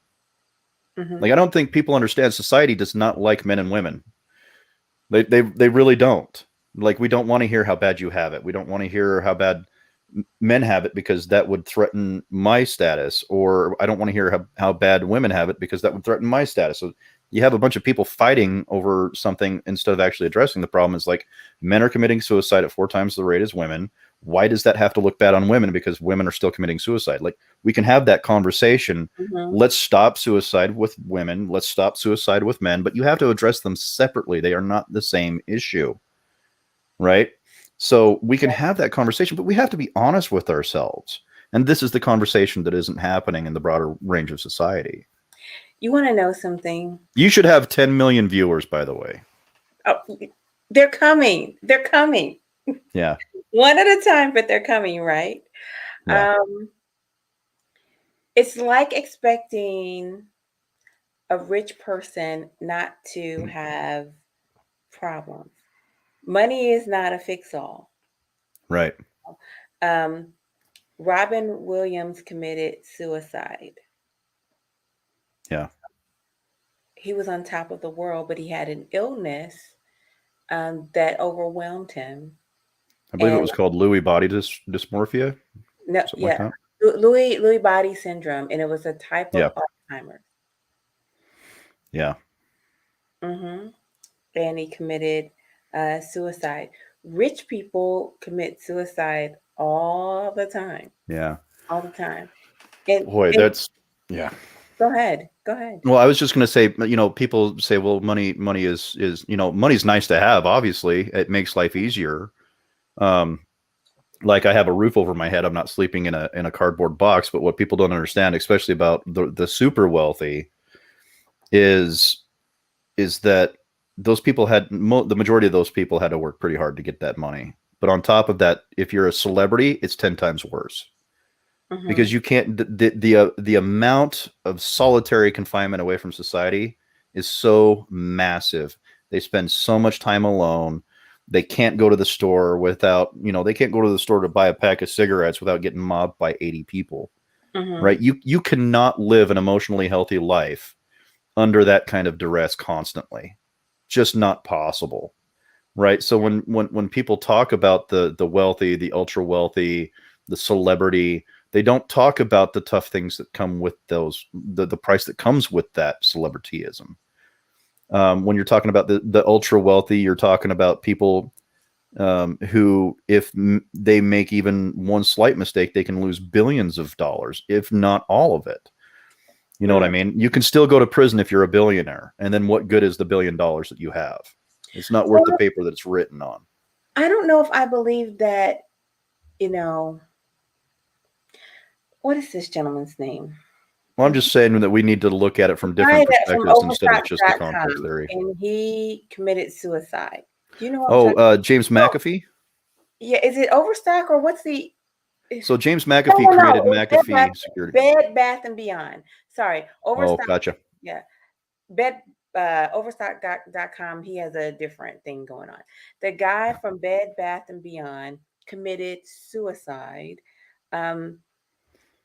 Like, I don't think people understand society does not like men and women. They really don't. Like, we don't want to hear how bad you have it. We don't want to hear how bad men have it, because that would threaten my status, or I don't want to hear how bad women have it because that would threaten my status. So you have a bunch of people fighting over something instead of actually addressing the problem. Is like, men are committing suicide at 4 times the rate as women. Why does that have to look bad on women? Because women are still committing suicide. Like, we can have that conversation. Let's stop suicide with women. Let's stop suicide with men. But you have to address them separately. They are not the same issue, right? So we can have that conversation, but we have to be honest with ourselves. And this is the conversation that isn't happening in the broader range of society. You want to know something? You should have 10 million viewers, by the way. Oh, they're coming. They're coming. Yeah. One at a time, but they're coming, right? Yeah. It's like expecting a rich person not to have problems. Money is not a fix-all. Right. Robin Williams committed suicide. Yeah. He was on top of the world, but he had an illness that overwhelmed him. I believe it was called Lewy body dysmorphia. No, Something like that. Lewy body syndrome, and it was a type of Alzheimer's. Yeah. And he committed suicide. Rich people commit suicide all the time. Yeah. All the time. That's yeah. Go ahead. Well, I was just going to say, people say, well, money is, money's nice to have. Obviously, it makes life easier. Like I have a roof over my head. I'm not sleeping in a cardboard box. But what people don't understand, especially about the super wealthy, is that those people the majority of those people had to work pretty hard to get that money. But on top of that, if you're a celebrity, it's 10 times worse. Because you can't, the amount of solitary confinement away from society is so massive. They spend so much time alone. They can't go to the store without, they can't go to the store to buy a pack of cigarettes without getting mobbed by 80 people, right? You cannot live an emotionally healthy life under that kind of duress constantly. Just not possible, right? So when people talk about the wealthy, the ultra wealthy, the celebrity, they don't talk about the tough things that come with those, the price that comes with that celebrityism. When you're talking about the ultra wealthy, you're talking about people who, if they make even one slight mistake, they can lose billions of dollars, if not all of it. You know what I mean? You can still go to prison if you're a billionaire. And then what good is the $1 billion that you have? It's not worth the paper that it's written on. I don't know if I believe that, what is this gentleman's name? Well, I'm just saying that we need to look at it from different perspectives instead of just the conflict theory. And he committed suicide. Do you know what James McAfee? Yeah, is it Overstock or what's the... So James McAfee created McAfee Security. Bed Bath & Beyond. Sorry, Overstock. Oh, gotcha. Yeah. Overstock.com, he has a different thing going on. The guy from Bed Bath & Beyond committed suicide.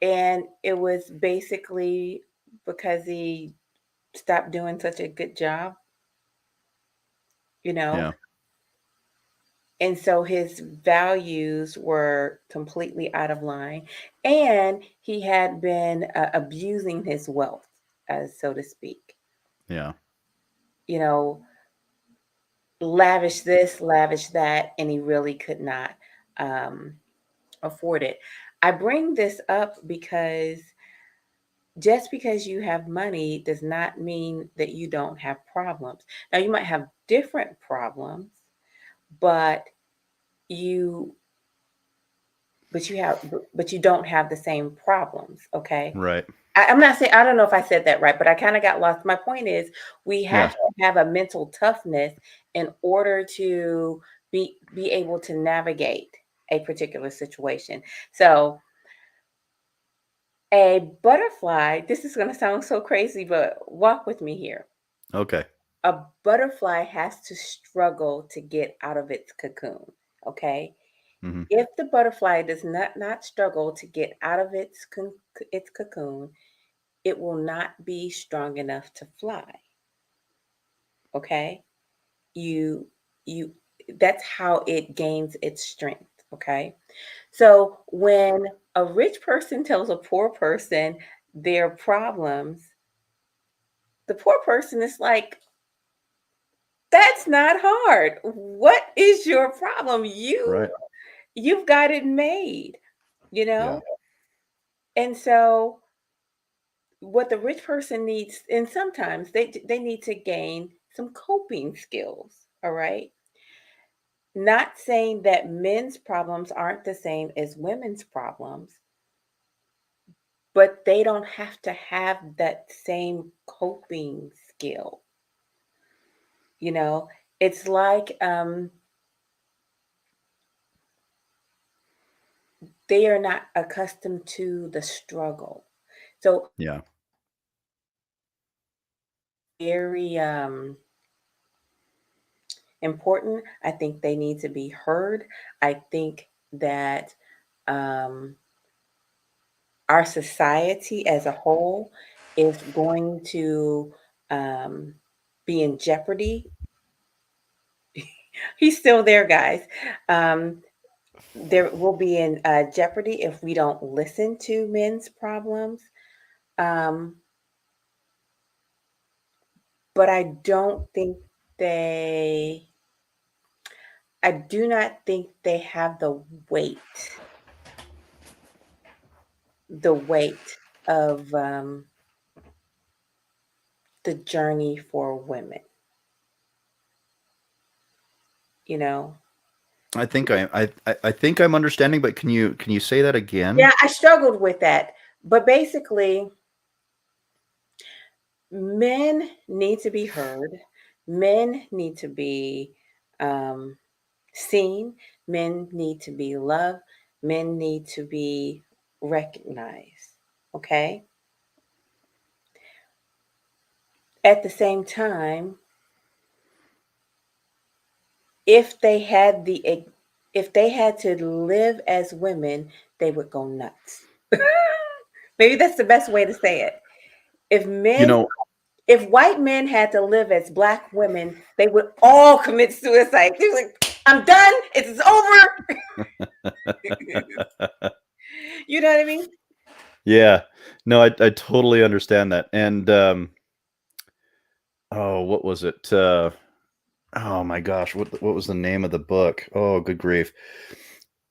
And it was basically because he stopped doing such a good job, Yeah. And so his values were completely out of line, and he had been abusing his wealth, so to speak. Yeah. Lavish this, lavish that, and he really could not afford it. I bring this up because just because you have money does not mean that you don't have problems. Now, you might have different problems, but you don't have the same problems. Okay. Right. I'm not saying, I don't know if I said that right, but I kind of got lost. My point is we have to have a mental toughness in order to be able to navigate a particular situation. So a butterfly, this is going to sound so crazy, but walk with me here. Okay. A butterfly has to struggle to get out of its cocoon. Okay. Mm-hmm. If the butterfly does not struggle to get out of its cocoon, it will not be strong enough to fly. Okay. That's how it gains its strength. Okay. So when a rich person tells a poor person their problems, the poor person is like, that's not hard. What is your problem? You've got it made, Yeah. And so what the rich person needs, and sometimes they need to gain some coping skills. All right. Not saying that men's problems aren't the same as women's problems, but they don't have to have that same coping skill. It's like they are not accustomed to the struggle. So yeah, very important. I think they need to be heard. I think that our society as a whole is going to be in jeopardy. He's still there, guys. There will be in jeopardy if we don't listen to men's problems. Um, but I don't think they, I do not think they have the weight of the journey for women. You know, I think I think I'm understanding, but can you say that again? yeah, I struggled with that, but basically, men need to be heard. Men need to be seen. Men need to be loved. Men need to be recognized. Okay. At the same time, if they had to live as women, they would go nuts. Maybe that's the best way to say it. If white men had to live as black women, they would all commit suicide. They were like, I'm done. It's over. You know what I mean? Yeah. No, I totally understand that. And what was it? Oh my gosh, what was the name of the book? Oh, good grief.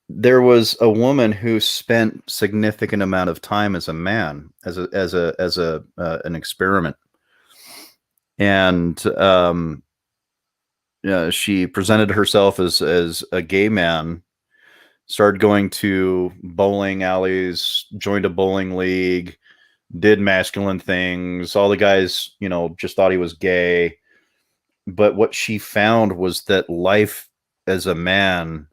There was a woman who spent significant amount of time as a man, as an experiment. And she presented herself as a gay man, started going to bowling alleys, joined a bowling league, did masculine things. All the guys, just thought he was gay. But what she found was that life as a man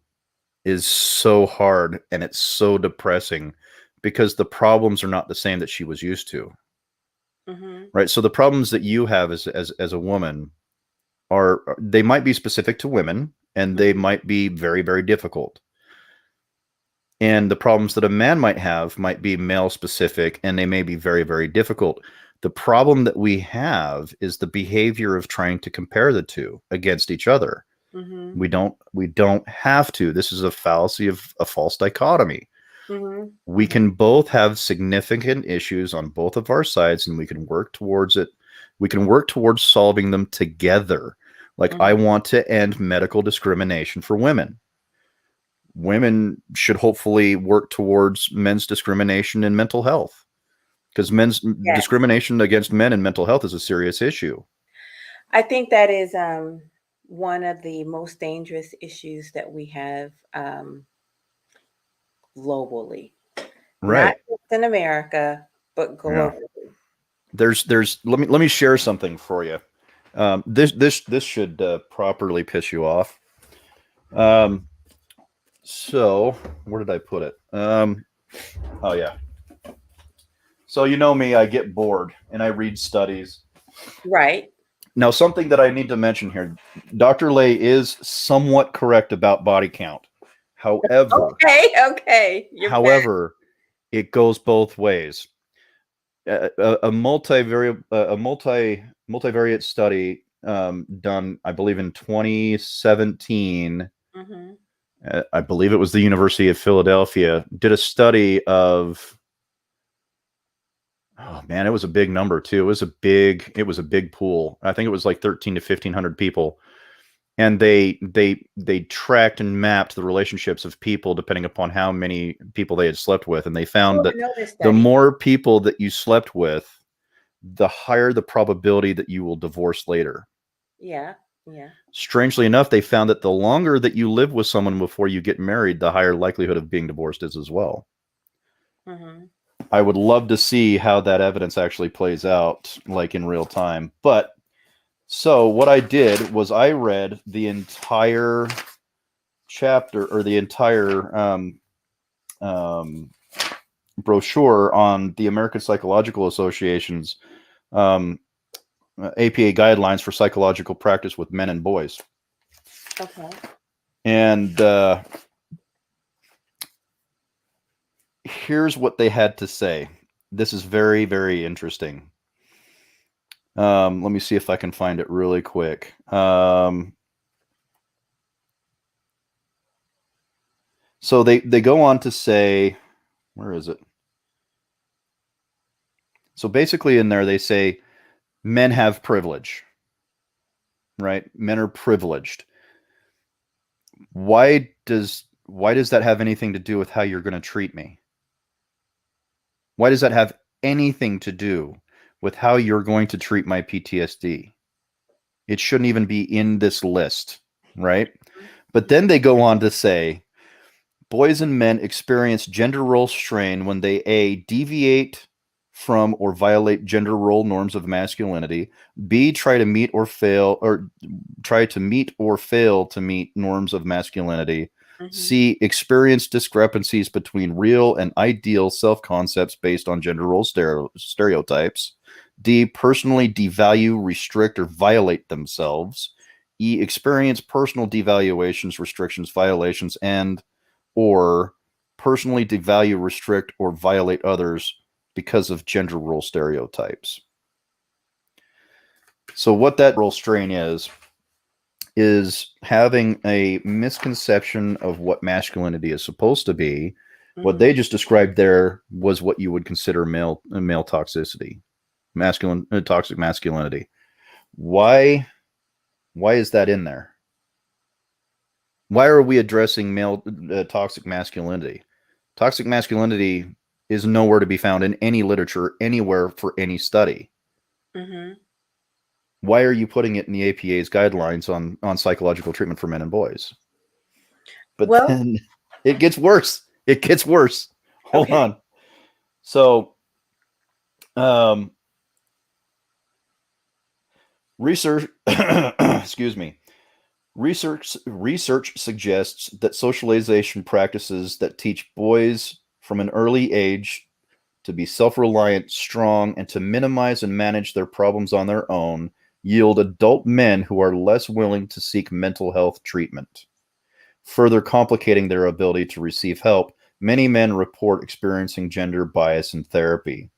is so hard and it's so depressing because the problems are not the same that she was used to. Mm-hmm. Right. So the problems that you have as a woman they might be specific to women, and they might be very, very difficult. And the problems that a man might be male specific, and they may be very, very difficult. The problem that we have is the behavior of trying to compare the two against each other. Mm-hmm. We don't have to. This is a fallacy of a false dichotomy. Mm-hmm. We can both have significant issues on both of our sides, and we can work towards it. We can work towards solving them together. Like, I want to end medical discrimination for women. Women should hopefully work towards men's discrimination in mental health, because men's discrimination against men in mental health is a serious issue. I think that is one of the most dangerous issues that we have globally. Right. Not just in America, but globally. Yeah. Let me share something for you. This should properly piss you off. So where did I put it? Oh yeah. So you know me, I get bored and I read studies. Right. Now, something that I need to mention here, Dr. Lay is somewhat correct about body count. However, okay. However, it goes both ways. A multivariate study done, I believe, in 2017. Mm-hmm. I believe it was the University of Philadelphia, did a study of, oh man, it was a big number too. It was a big pool. I think it was like 13 to 1500 people. And they tracked and mapped the relationships of people depending upon how many people they had slept with. And they found that the more people that you slept with, the higher the probability that you will divorce later. Yeah. Yeah. Strangely enough, they found that the longer that you live with someone before you get married, the higher likelihood of being divorced is as well. Mm-hmm. I would love to see how that evidence actually plays out, like in real time. But so what I did was I read the entire chapter, or the entire brochure on the American Psychological Association's APA guidelines for psychological practice with men and boys. Okay. And here's what they had to say. This is very, very interesting. Let me see if I can find it really quick. So they go on to say, where is it? So basically in there they say men have privilege, right? Men are privileged. Why does that have anything to do with how you're going to treat me? Why does that have anything to do with how you're going to treat my PTSD? It shouldn't even be in this list, right? But then they go on to say, boys and men experience gender role strain when they A, deviate from or violate gender role norms of masculinity, B, try to meet or fail to meet norms of masculinity, C, experience discrepancies between real and ideal self-concepts based on gender role stereotypes, D, personally devalue, restrict, or violate themselves, E, experience personal devaluations, restrictions, violations, and or personally devalue, restrict, or violate others because of gender role stereotypes. So what that role strain is having a misconception of what masculinity is supposed to be. What they just described there was what you would consider male toxicity, toxic masculinity. Why is that in there? Why are we addressing male toxic masculinity? Toxic masculinity is nowhere to be found in any literature, anywhere for any study. Why are you putting it in the APA's guidelines on psychological treatment for men and boys? But then it gets worse. It gets worse. Hold on. So, research, excuse me. Research suggests that socialization practices that teach boys from an early age to be self-reliant, strong, and to minimize and manage their problems on their own yield adult men who are less willing to seek mental health treatment. Further complicating their ability to receive help, many men report experiencing gender bias in therapy.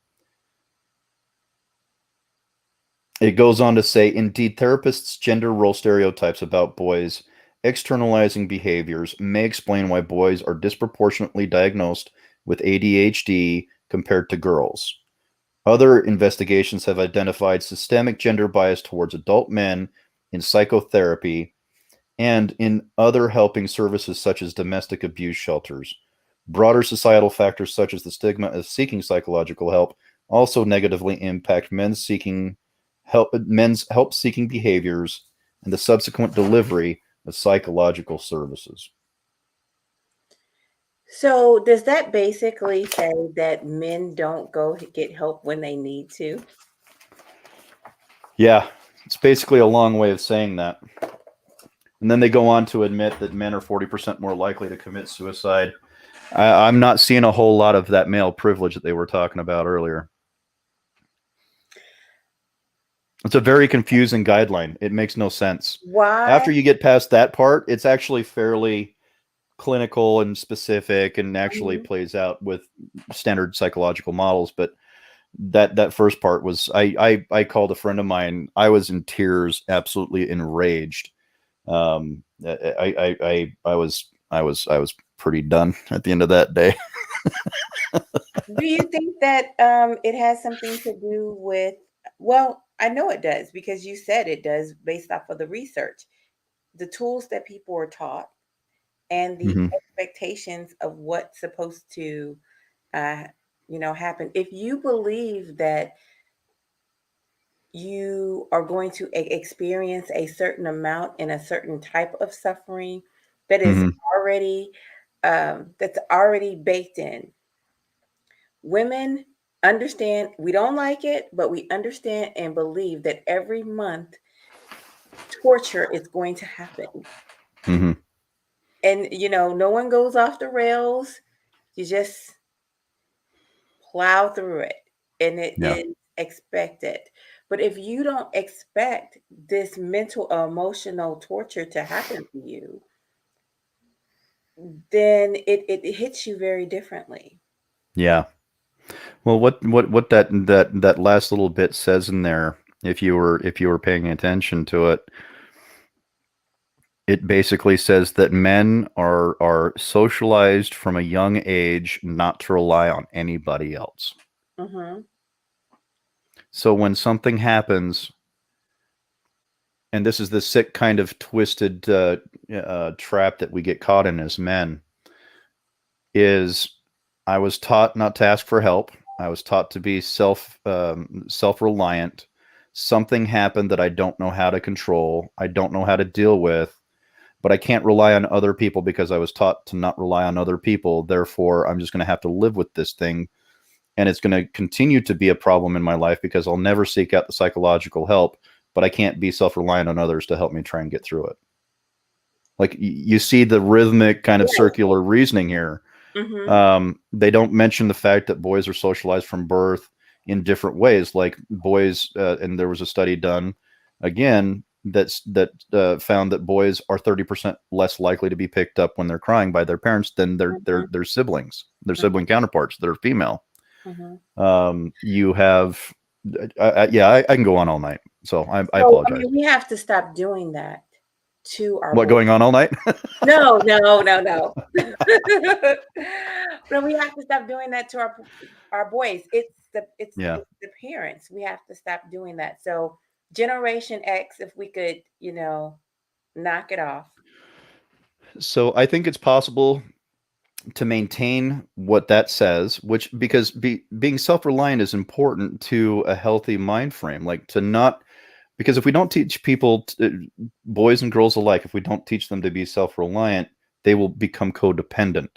It goes on to say, indeed, therapists' gender role stereotypes about boys externalizing behaviors may explain why boys are disproportionately diagnosed with ADHD compared to girls. Other investigations have identified systemic gender bias towards adult men in psychotherapy and in other helping services such as domestic abuse shelters. Broader societal factors such as the stigma of seeking psychological help also negatively impact men's help-seeking behaviors and the subsequent delivery of psychological services. So does that basically say that men don't go get help when they need to? Yeah, it's basically a long way of saying that. And then they go on to admit that men are 40% more likely to commit suicide. I'm not seeing a whole lot of that male privilege that they were talking about earlier. It's a very confusing guideline. It makes no sense. Why? After you get past that part, it's actually fairly clinical and specific and actually plays out with standard psychological models. But that first part was, I called a friend of mine. I was in tears, absolutely enraged. I was pretty done at the end of that day. Do you think that it has something to do with, well, I know it does because you said it does based off of the research, the tools that people are taught and the expectations of what's supposed to, happen. If you believe that you are going to experience a certain amount in a certain type of suffering that is already that's already baked in. Women understand, we don't like it, but we understand and believe that every month torture is going to happen. And no one goes off the rails. You just plow through it, and it is expected. But if you don't expect this mental or emotional torture to happen to you, then it hits you very differently. Yeah. Well, what that last little bit says in there, if you were paying attention to it, it basically says that men are socialized from a young age not to rely on anybody else. Mm-hmm. So when something happens, and this is the sick kind of twisted trap that we get caught in as men, is I was taught not to ask for help. I was taught to be self-reliant. Something happened that I don't know how to control. I don't know how to deal with, but I can't rely on other people because I was taught to not rely on other people. Therefore, I'm just going to have to live with this thing, and it's going to continue to be a problem in my life because I'll never seek out the psychological help, but I can't be self-reliant on others to help me try and get through it. Like, you see the rhythmic kind of circular reasoning here. Mm-hmm. They don't mention the fact that boys are socialized from birth in different ways. Like boys, and there was a study done again that found that boys are 30% less likely to be picked up when they're crying by their parents than their siblings, their sibling counterparts that are female. Mm-hmm. You have, I can go on all night. So I apologize. I mean, we have to stop doing that to our What, boys. going on all night? No. But we have to stop doing that to our boys. It's the parents. We have to stop doing that. So Generation X, if we could, knock it off. So I think it's possible to maintain what that says, which, because being self-reliant is important to a healthy mind frame, like to not, because if we don't teach people, boys and girls alike, if we don't teach them to be self-reliant, they will become codependent.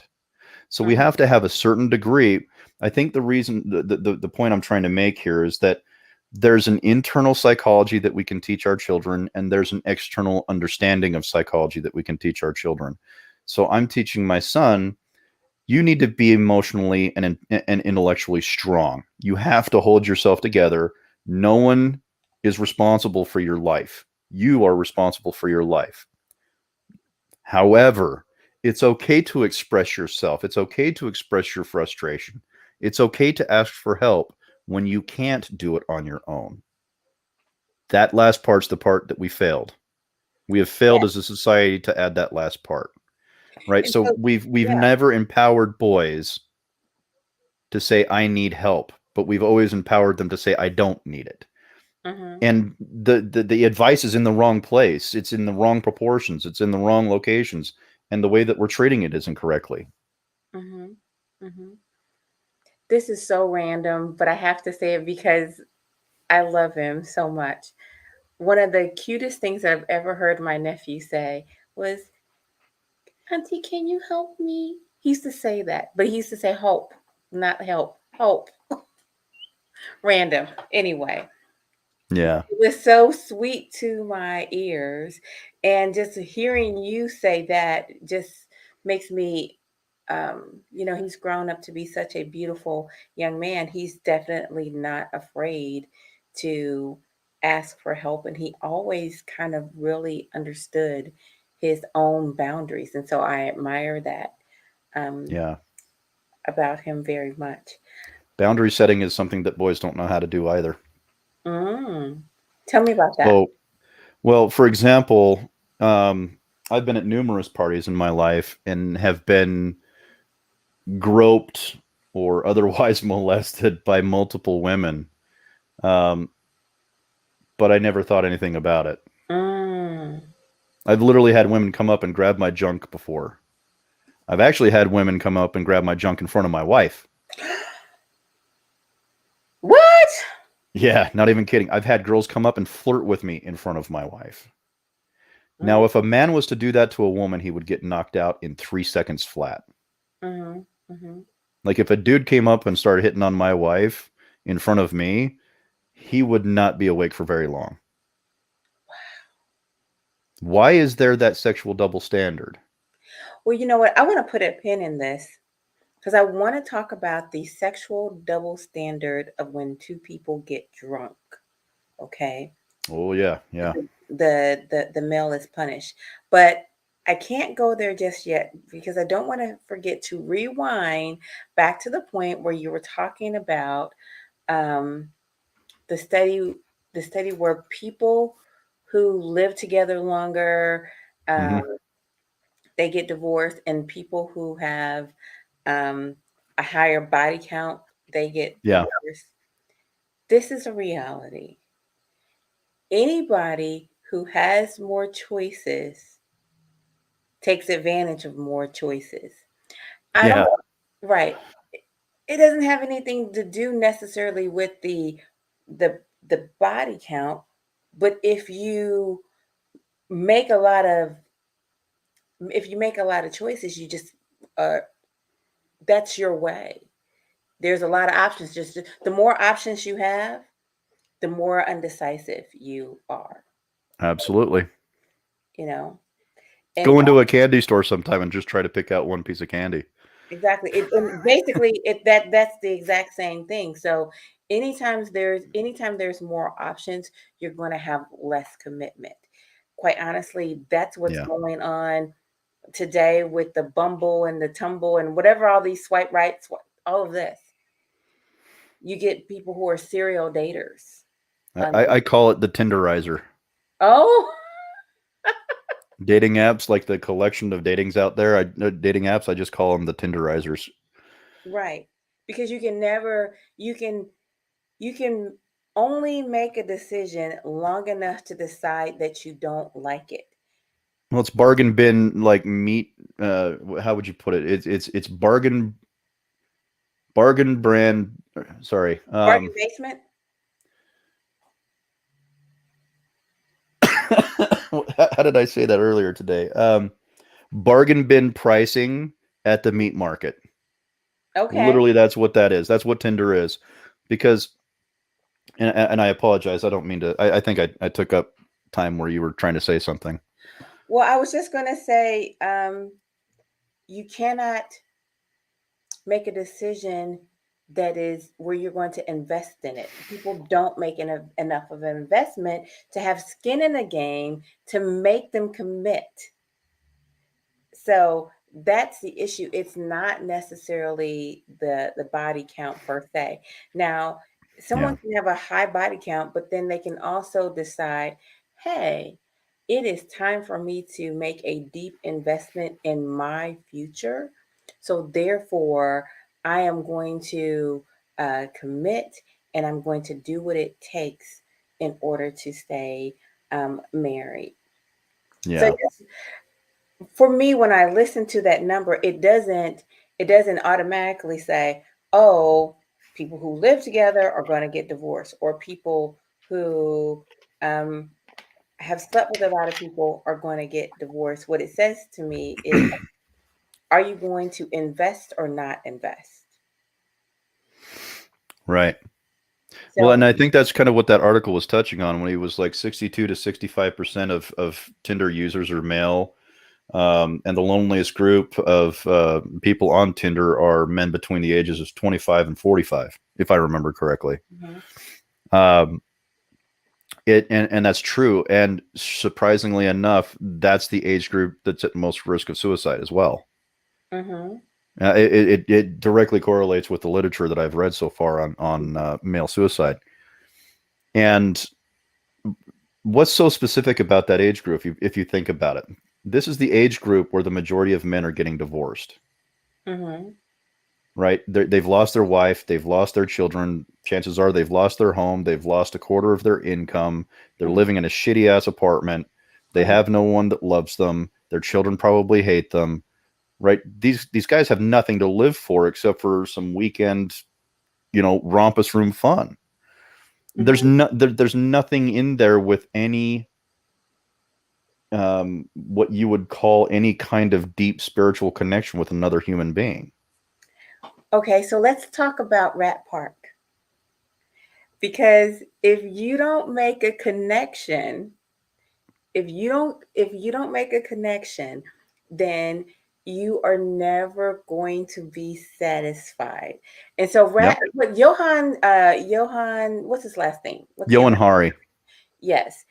So we have to have a certain degree. I think the reason, the point I'm trying to make here is that there's an internal psychology that we can teach our children, and there's an external understanding of psychology that we can teach our children. So I'm teaching my son, you need to be emotionally and intellectually strong. You have to hold yourself together. No one is responsible for your life. You are responsible for your life. However, it's okay to express yourself. It's okay to express your frustration. It's okay to ask for help when you can't do it on your own. That last part's the part that we failed. We have failed as a society to add that last part. Right? And so we've never empowered boys to say, I need help, but we've always empowered them to say, I don't need it. Mm-hmm. And the advice is in the wrong place. It's in the wrong proportions. It's in the wrong locations. And the way that we're treating it isn't correctly. Mm-hmm. Mm-hmm. This is so random, but I have to say it because I love him so much. One of the cutest things I've ever heard my nephew say was, Auntie, can you help me? He used to say that, but he used to say hope, not help. Hope. Random. Anyway. Yeah. It was so sweet to my ears. And just hearing you say that just makes me, he's grown up to be such a beautiful young man. He's definitely not afraid to ask for help. And he always kind of really understood his own boundaries. And so I admire that about him very much. Boundary setting is something that boys don't know how to do either. Tell me about that. So, well, for example, I've been at numerous parties in my life and have been groped or otherwise molested by multiple women. But I never thought anything about it. I've literally had women come up and grab my junk before. I've actually had women come up and grab my junk in front of my wife. What? Yeah, not even kidding. I've had girls come up and flirt with me in front of my wife. Now, if a man was to do that to a woman, he would get knocked out in 3 seconds flat. Like if a dude came up and started hitting on my wife in front of me, he would not be awake for very long. Why is there that sexual double standard? Well, you know what? I want to put a pin in this because I want to talk about the sexual double standard of when two people get drunk. Okay. Oh yeah, yeah. The male is punished, but I can't go there just yet because I don't want to forget to rewind back to the point where you were talking about the study where people who live together longer, they get divorced, and people who have a higher body count, they get divorced. This is a reality. Anybody who has more choices takes advantage of more choices. I don't, right. It doesn't have anything to do necessarily with the body count, but if you make a lot of choices, you just that's your way. There's a lot of options. Just the more options you have, the more undecisive you are. Absolutely. You know, go into a candy store sometime and just try to pick out one piece of candy. Exactly. And basically, that's the exact same thing. So anytime there's more options, you're going to have less commitment. Quite honestly, that's what's going on today with the Bumble and the Tumble and whatever, all these swipe rights, all of this. You get people who are serial daters. I call it the Tinderizer. Oh. Dating apps, like the collection of datings out there, dating apps, I just call them the Tinderizers. Right. Because you can only make a decision long enough to decide that you don't like it. Well, it's bargain bin like meat. How would you put it? It's bargain brand. Sorry, bargain basement. How did I say that earlier today? Bargain bin pricing at the meat market. Okay. Literally, that's what that is. That's what Tinder is. Because, and I apologize. I don't mean to. I think I took up time where you were trying to say something. Well, I was just going to say, you cannot make a decision that is where you're going to invest in it. People don't make enough of an investment to have skin in the game to make them commit. So that's the issue. It's not necessarily the body count per se. Now, someone can have a high body count, but then they can also decide, hey, it is time for me to make a deep investment in my future. So therefore, I am going to commit, and I'm going to do what it takes in order to stay married. Yeah. So for me, when I listen to that number, it doesn't automatically say, oh, people who live together are going to get divorced, or people who have slept with a lot of people are going to get divorced. What it says to me is, are you going to invest or not invest? Right. So, well, and I think that's kind of what that article was touching on when he was like 62 to 65% of Tinder users are male. And the loneliest group of people on Tinder are men between the ages of 25 and 45, if I remember correctly. And that's true. And surprisingly enough, that's the age group that's at most risk of suicide as well. It directly correlates with the literature that I've read so far on male suicide. And what's so specific about that age group, if you think about it? This is the age group where the majority of men are getting divorced. Right? They've lost their wife. They've lost their children. Chances are they've lost their home. They've lost a quarter of their income. They're living in a shitty ass apartment. They have no one that loves them. Their children probably hate them. Right? These guys have nothing to live for except for some weekend, rompus room fun. There's nothing in there with any what you would call any kind of deep spiritual connection with another human being. Okay, so let's talk about Rat Park. Because if you don't make a connection, then you are never going to be satisfied. And so Johann, what's his last name? Johann Hari. Yes.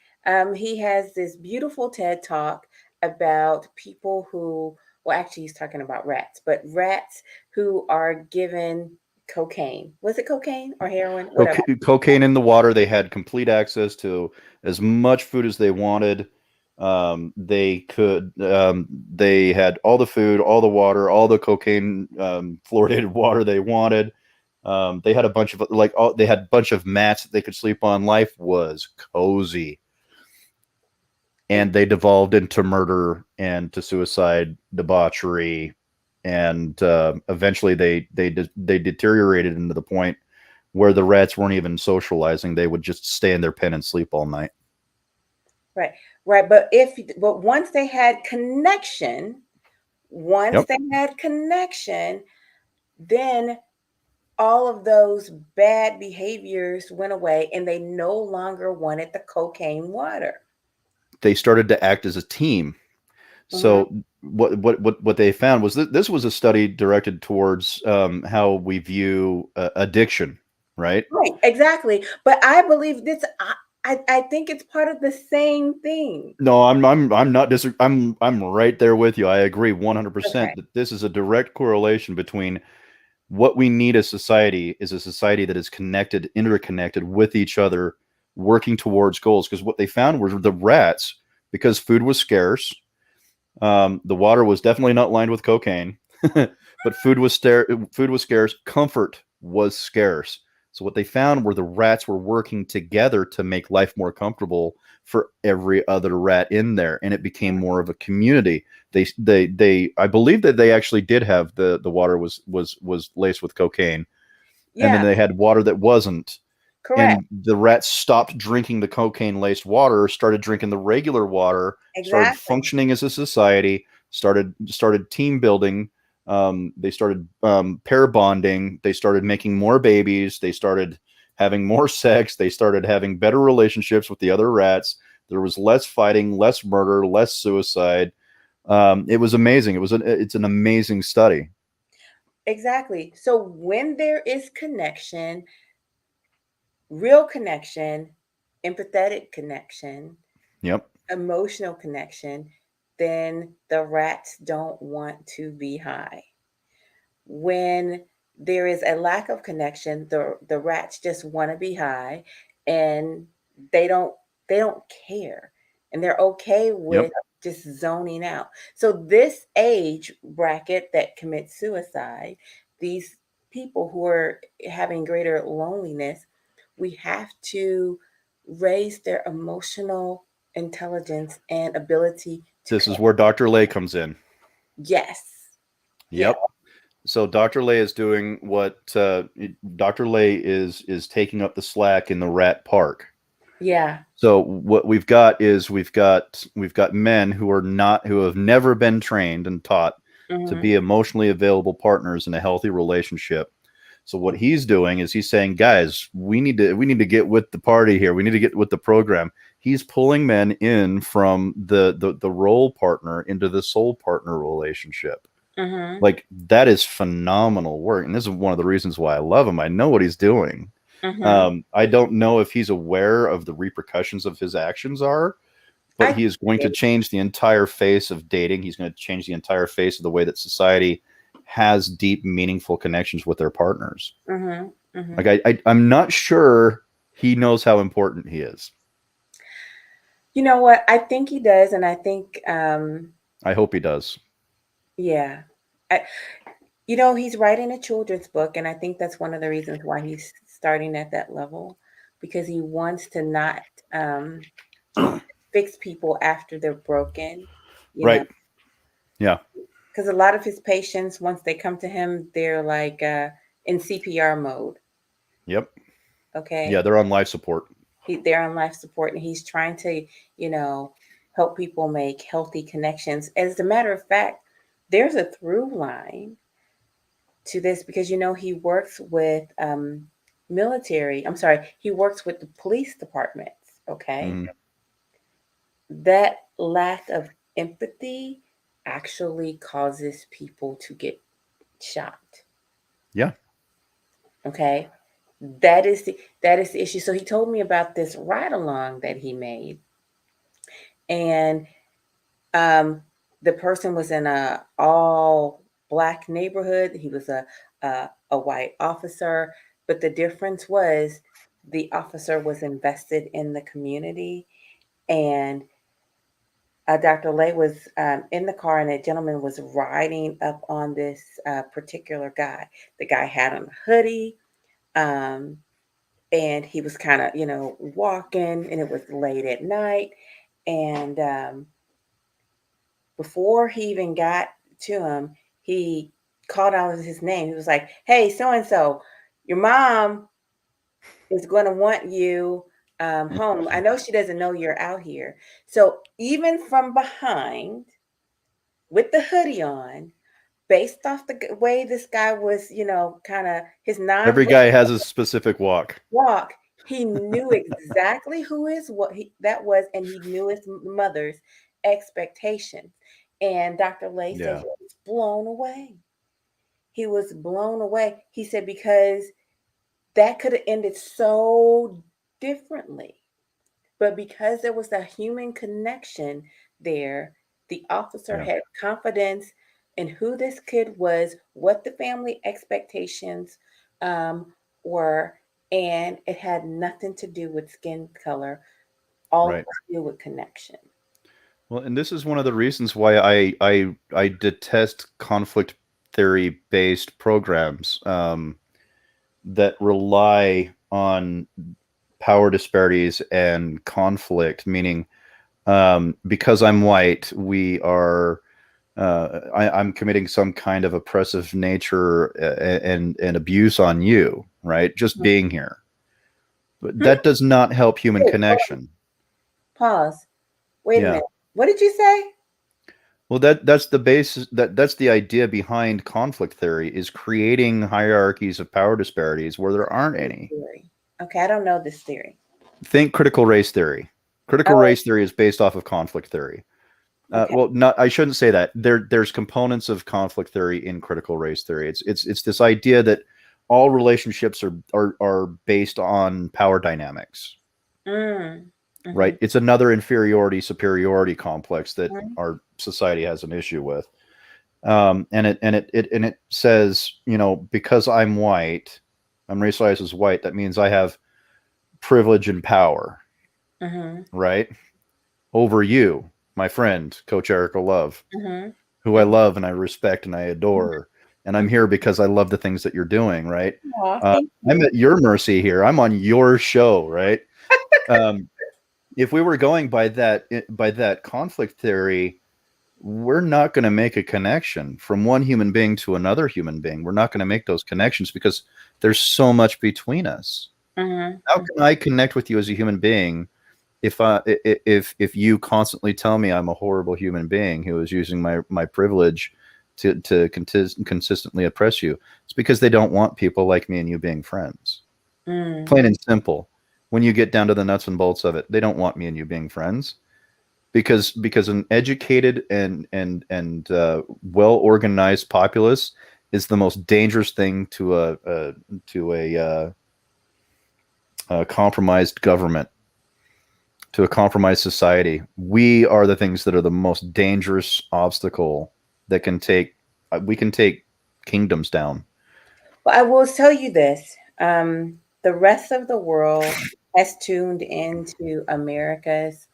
He has this beautiful TED talk about people who, well, actually he's talking about rats, but rats who are given cocaine. Was it cocaine or heroin? Whatever. Cocaine in the water. They had complete access to as much food as they wanted. They had all the food, all the water, all the cocaine, fluoridated water they wanted. They had a bunch of they had a bunch of mats that they could sleep on. Life was cozy. And they devolved into murder and to suicide, debauchery, and eventually they deteriorated into the point where the rats weren't even socializing. They would just stay in their pen and sleep all night. Right. But once they had connection, then all of those bad behaviors went away and they no longer wanted the cocaine water. They started to act as a team. So what they found was that this was a study directed towards how we view addiction, right? Right, exactly. But I believe this. I think it's part of the same thing. No, I'm not I'm right there with you. I agree 100% that this is a direct correlation between what we need as society is a society that is connected, interconnected with each other, working towards goals. Because what they found were the rats, because food was scarce, the water was definitely not lined with cocaine, but food was scarce, comfort was scarce. So what they found were the rats were working together to make life more comfortable for every other rat in there, and it became more of a community. I believe that they actually did have the water was laced with cocaine, and then they had water that wasn't. Correct. And the rats stopped drinking the cocaine laced water, started drinking the regular water, started functioning as a society, started team building. They started pair bonding. They started making more babies. They started having more sex. They started having better relationships with the other rats. There was less fighting, less murder, less suicide. It was amazing. It's an amazing study. Exactly. So when there is connection, real connection, empathetic connection, emotional connection, then the rats don't want to be high. When there is a lack of connection, the rats just want to be high, and they don't care, and they're okay with just zoning out. So this age bracket that commits suicide, these people who are having greater loneliness, we have to raise their emotional intelligence and ability to This is where Dr. Lay comes in. Yes. Yep. So Dr. Lay is doing what Dr. Lay is taking up the slack in the rat park. Yeah. So what we've got is we've got men who have never been trained and taught to be emotionally available partners in a healthy relationship. So what he's doing is he's saying, guys, we need to get with the party here. We need to get with the program. He's pulling men in from the role partner into the soul partner relationship. Like, that is phenomenal work. And this is one of the reasons why I love him. I know what he's doing. I don't know if he's aware of the repercussions of his actions are, but he is going to change the entire face of dating. He's going to change the entire face of the way that society has deep, meaningful connections with their partners. Like, I'm not sure he knows how important he is. You know what? I think he does, and I think I hope he does. Yeah. He's writing a children's book, and I think that's one of the reasons why he's starting at that level, because he wants to not fix people after they're broken. You know? Yeah. Because a lot of his patients, once they come to him, they're like in CPR mode. Yep. Okay. Yeah, they're on life support. They're on life support, and he's trying to, help people make healthy connections. As a matter of fact, there's a through line to this, because he works with he works with the police departments. Okay. That lack of empathy, actually causes people to get shot. Yeah. Okay. That is the issue. So he told me about this ride along that he made. And the person was in a all black neighborhood. He was a white officer, but the difference was the officer was invested in the community. And Dr. Lay was in the car, and a gentleman was riding up on this particular guy. The guy had on a hoodie, and he was kind of, walking, and it was late at night. And before he even got to him, he called out his name. He was like, "Hey, so and so, your mom is going to want you home. I know she doesn't know you're out here." So even from behind, with the hoodie on, based off the way this guy was, kind of his non. Every guy has a specific walk. He knew exactly that was, and he knew his mother's expectations. And Dr. Lay said he was blown away. He was blown away. He said because that could have ended so differently. But because there was a human connection there, the officer had confidence in who this kid was, what the family expectations were, and it had nothing to do with skin color, all to do with connection. Well, and this is one of the reasons why I detest conflict theory based programs that rely on power disparities and conflict, meaning because I'm white, we are I'm committing some kind of oppressive nature and abuse on you, right? Just being here. But that does not help human connection. Pause. Wait a minute. What did you say? Well, that's the basis. That's the idea behind conflict theory, is creating hierarchies of power disparities where there aren't any. Okay, I don't know this theory. Think critical race theory. Critical race theory is based off of conflict theory. Well, I shouldn't say that. There's components of conflict theory in critical race theory. It's this idea that all relationships are based on power dynamics. Right? It's another inferiority superiority complex that our society has an issue with. And it says, because I'm white, I'm racialized as white, that means I have privilege and power, right? Over you, my friend, Coach Erica Love, who I love and I respect and I adore. And I'm here because I love the things that you're doing, right? I'm at your mercy here. I'm on your show, right? If we were going by that conflict theory, we're not going to make a connection from one human being to another human being. We're not going to make those connections because there's so much between us. How can I connect with you as a human being if you constantly tell me I'm a horrible human being who is using my privilege to consistently oppress you? It's because they don't want people like me and you being friends. Plain and simple. When you get down to the nuts and bolts of it, they don't want me and you being friends, because an educated and well organized populace is the most dangerous thing to a compromised government, to a compromised society. We are the things that are the most dangerous obstacle that we can take kingdoms down. Well, I will tell you this. The rest of the world has tuned into America's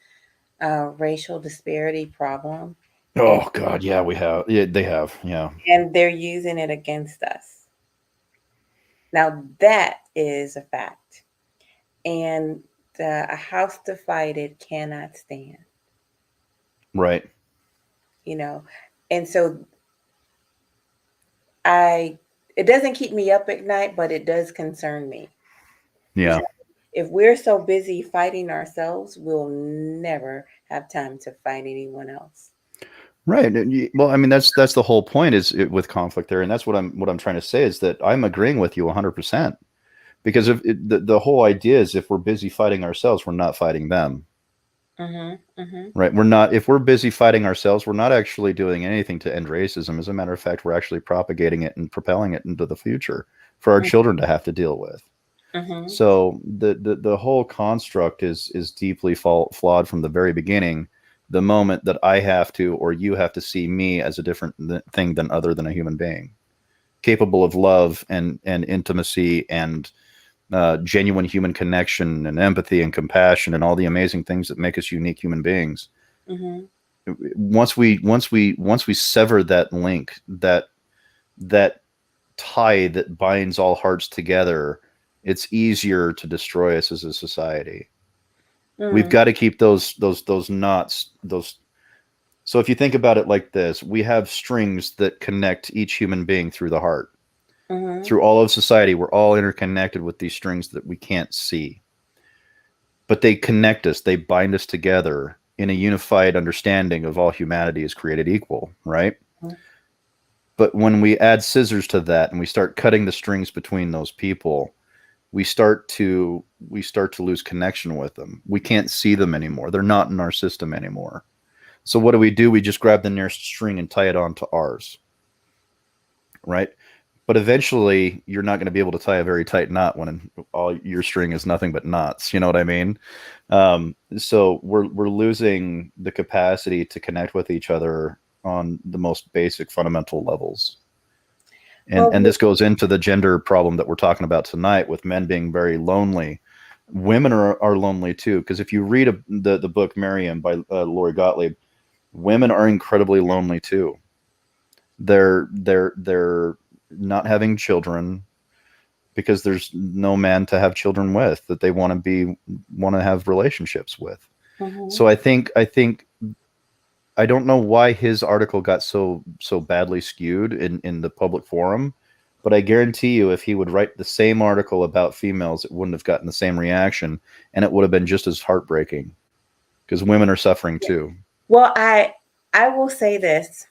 racial disparity problem. Oh God, yeah, we have. Yeah, they have. Yeah, and they're using it against us. Now that is a fact, and a house divided cannot stand. Right. And so it doesn't keep me up at night, but it does concern me. Yeah. If we're so busy fighting ourselves, we'll never have time to fight anyone else. Right. Well, I mean, that's the whole point with conflict theory, and that's what I'm trying to say is that I'm agreeing with you 100%, because if the whole idea is if we're busy fighting ourselves, we're not fighting them. Right? We're not, if we're busy fighting ourselves, we're not actually doing anything to end racism. As a matter of fact, we're actually propagating it and propelling it into the future for our children to have to deal with. So the whole construct is deeply flawed from the very beginning. The moment that I have to, or you have to see me as a different thing than other than a human being, capable of love and intimacy and genuine human connection and empathy and compassion and all the amazing things that make us unique human beings. Once we sever that link, that tie that binds all hearts together, it's easier to destroy us as a society. We've got to keep those knots, so if you think about it like this, we have strings that connect each human being through the heart. Through all of society, we're all interconnected with these strings that we can't see. But they connect us, they bind us together in a unified understanding of all humanity is created equal, right? But when we add scissors to that and we start cutting the strings between those people, we start to lose connection with them. We can't see them anymore. They're not in our system anymore. So what do? We just grab the nearest string and tie it onto ours, right? But eventually, you're not going to be able to tie a very tight knot when all your string is nothing but knots. You know what I mean? So we're losing the capacity to connect with each other on the most basic fundamental levels. And this goes into the gender problem that we're talking about tonight, with men being very lonely. Women are lonely too, because if you read the book Miriam by Lori Gottlieb, women are incredibly lonely too. They're not having children because there's no man to have children with that they want to have relationships with. So I think I don't know why his article got so badly skewed in the public forum, but I guarantee you if he would write the same article about females, it wouldn't have gotten the same reaction, and it would have been just as heartbreaking, because women are suffering too. Well, I will say this.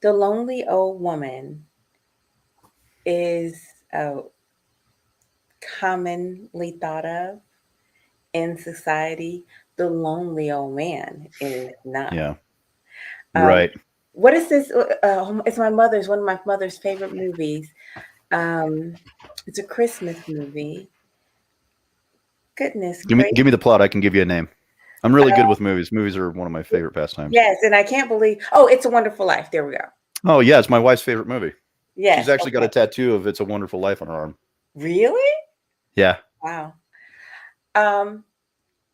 The lonely old woman is commonly thought of in society. The lonely old man is not. Yeah. Right. What is this? It's one of my mother's favorite movies. It's a Christmas movie. Goodness. Give me the plot. I can give you a name. I'm really good with movies. Movies are one of my favorite pastimes. Yes, and I can't believe. Oh, It's a Wonderful Life. There we go. Oh yeah, it's my wife's favorite movie. Yeah, she's actually got a tattoo of "It's a Wonderful Life" on her arm. Really? Yeah. Wow.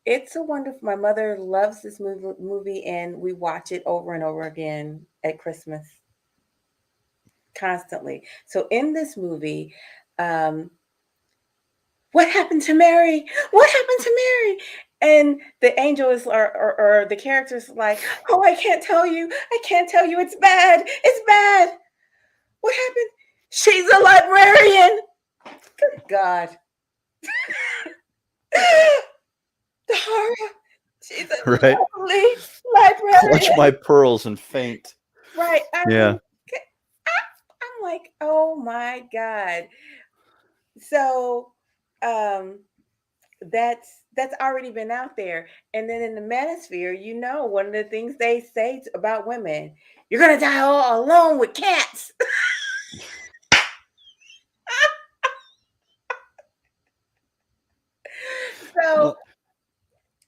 It's a wonderful. My mother loves this movie, and we watch it over and over again at Christmas, constantly. So in this movie, what happened to Mary? What happened to Mary? And the angel is, or the character's like, oh, I can't tell you. I can't tell you. It's bad. It's bad. What happened? She's a librarian. Good God. The horror. She's a lovely librarian. Clutch my pearls and faint. Right. Yeah. I'm like, oh my God. So that's already been out there. And then in the Manosphere, one of the things they say about women, you're gonna die all alone with cats. So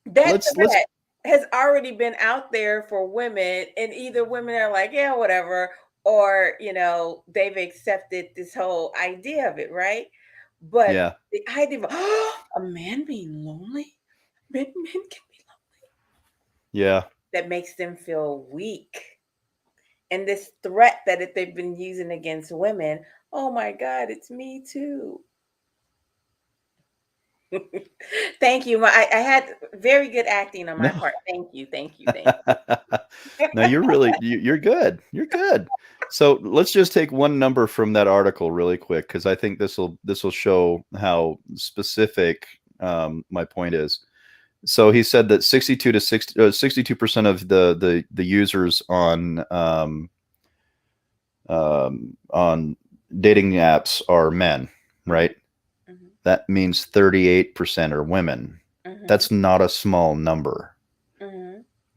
that threat has already been out there for women, and either women are like, yeah, whatever, or they've accepted this whole idea of it, right? But the idea of a man being lonely, men can be lonely. Yeah. That makes them feel weak. And this threat that they've been using against women, oh my God, it's me too. Thank you. I had very good acting on my part. Thank you. No, you're good. You're good. So let's just take one number from that article really quick, because I think this will show how specific my point is. So he said that 62% of the users on dating apps are men, right? That means 38% are women. That's not a small number.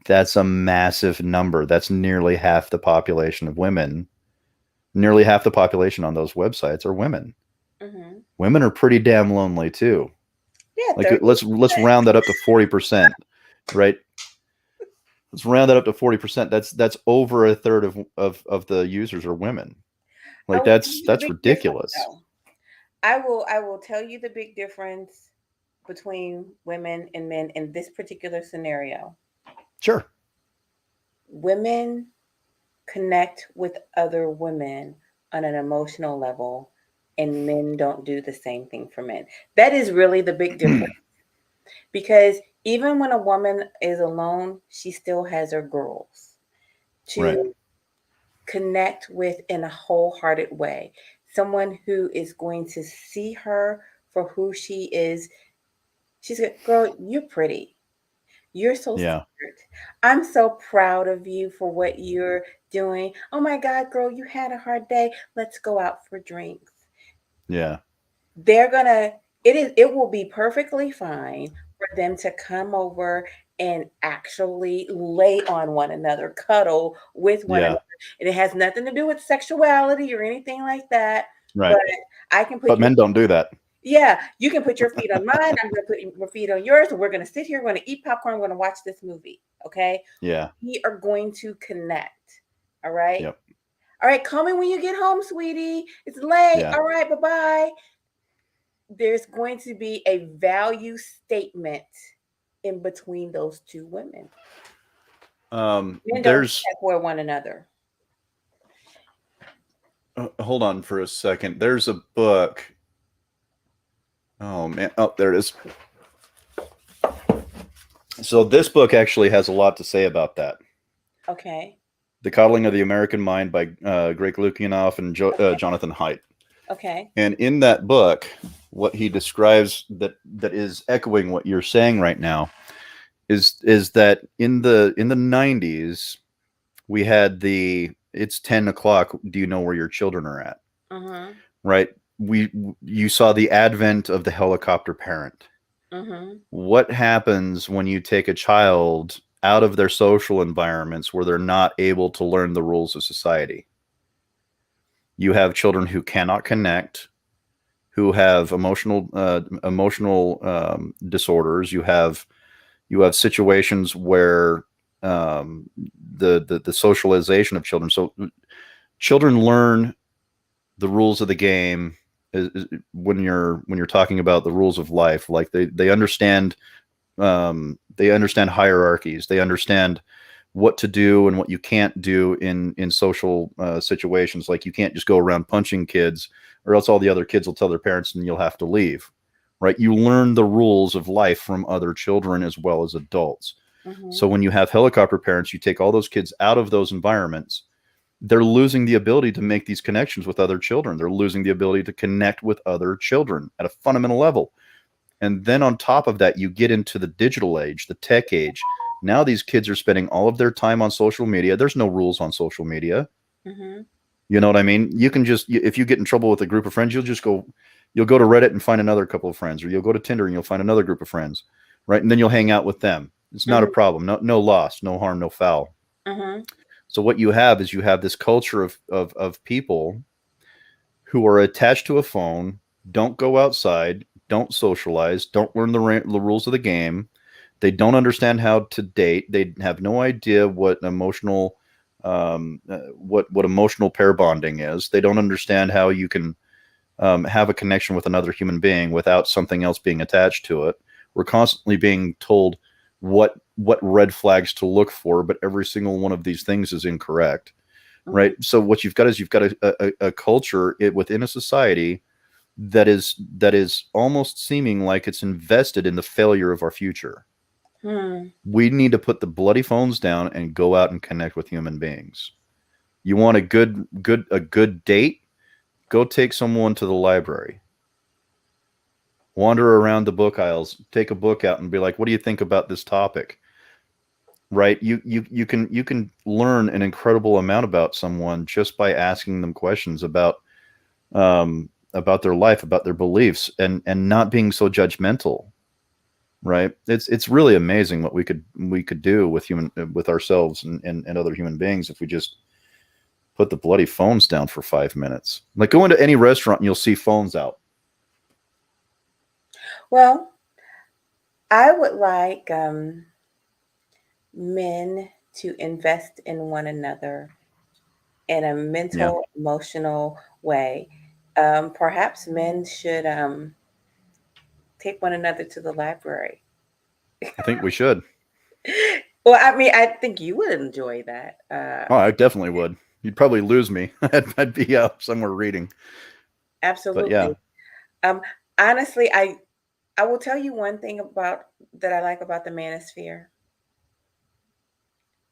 That's a massive number. That's nearly half the population of women. Nearly half the population on those websites are women. Women are pretty damn lonely too. Yeah, like let's round that up to 40%, right? Let's round that up to 40%. That's over a third of the users are women. Like that's ridiculous. I will tell you the big difference between women and men in this particular scenario. Sure. Women connect with other women on an emotional level, and men don't do the same thing for men. That is really the big difference. Because even when a woman is alone, she still has her girls to connect with in a wholehearted way. Someone who is going to see her for who she is. She's like, girl, you're pretty. You're so smart. I'm so proud of you for what you're doing. Oh my God, girl, you had a hard day. Let's go out for drinks. Yeah. It will be perfectly fine for them to come over and actually lay on one another, cuddle with one another. And it has nothing to do with sexuality or anything like that. Right. But I can put men don't do that. Yeah, you can put your feet on mine. I'm going to put your feet on yours. And we're going to sit here. We're going to eat popcorn. We're going to watch this movie. Okay? Yeah. We are going to connect. All right? Yep. All right, call me when you get home, sweetie. It's late. Yeah. All right, bye-bye. There's going to be a value statement in between those two women. Men don't for one another. Hold on for a second. There's a book. Oh man! Oh, there it is. So this book actually has a lot to say about that. Okay. The Coddling of the American Mind by Greg Lukianoff and Jonathan Haidt. Okay. And in that book, what he describes that is echoing what you're saying right now is that in the 90s we had it's 10 o'clock. Do you know where your children are at? Right. You saw the advent of the helicopter parent. What happens when you take a child out of their social environments where they're not able to learn the rules of society? You have children who cannot connect, who have emotional disorders. You have situations where the socialization of children. So children learn the rules of the game when you're talking about the rules of life. Like they understand hierarchies. They understand what to do and what you can't do in social situations. Like you can't just go around punching kids, or else all the other kids will tell their parents and you'll have to leave. Right? You learn the rules of life from other children as well as adults. So when you have helicopter parents, you take all those kids out of those environments. They're losing the ability to make these connections with other children. They're losing the ability to connect with other children at a fundamental level. And then on top of that, you get into the digital age, the tech age. Now these kids are spending all of their time on social media. There's no rules on social media. You know what I mean? You can just, if you get in trouble with a group of friends, you'll go to Reddit and find another couple of friends, or you'll go to Tinder and you'll find another group of friends, right? And then you'll hang out with them. It's not a problem. No loss, no harm, no foul. So what you have is this culture of people who are attached to a phone, don't go outside, don't socialize, don't learn the rules of the game. They don't understand how to date. They have no idea what emotional pair bonding is. They don't understand how you can have a connection with another human being without something else being attached to it. We're constantly being told what red flags to look for, but every single one of these things is incorrect. Right? So what you've got is a culture within a society that is almost seeming like it's invested in the failure of our future. We need to put the bloody phones down and go out and connect with human beings. You want a good date? Go take someone to the library. Wander around the book aisles, take a book out and be like, what do you think about this topic? Right? You can learn an incredible amount about someone just by asking them questions about their life, about their beliefs, and not being so judgmental. right? It's really amazing what we could do with ourselves and other human beings if we just put the bloody phones down for 5 minutes. Like, go into any restaurant and you'll see phones out. Well, I would like men to invest in one another in a mental, emotional way. Perhaps men should take one another to the library. I think we should. Well, I mean, I think you would enjoy that. Oh, I definitely would. You'd probably lose me. I'd be out somewhere reading. Absolutely. But yeah. Honestly, I will tell you one thing that I like about the Manosphere.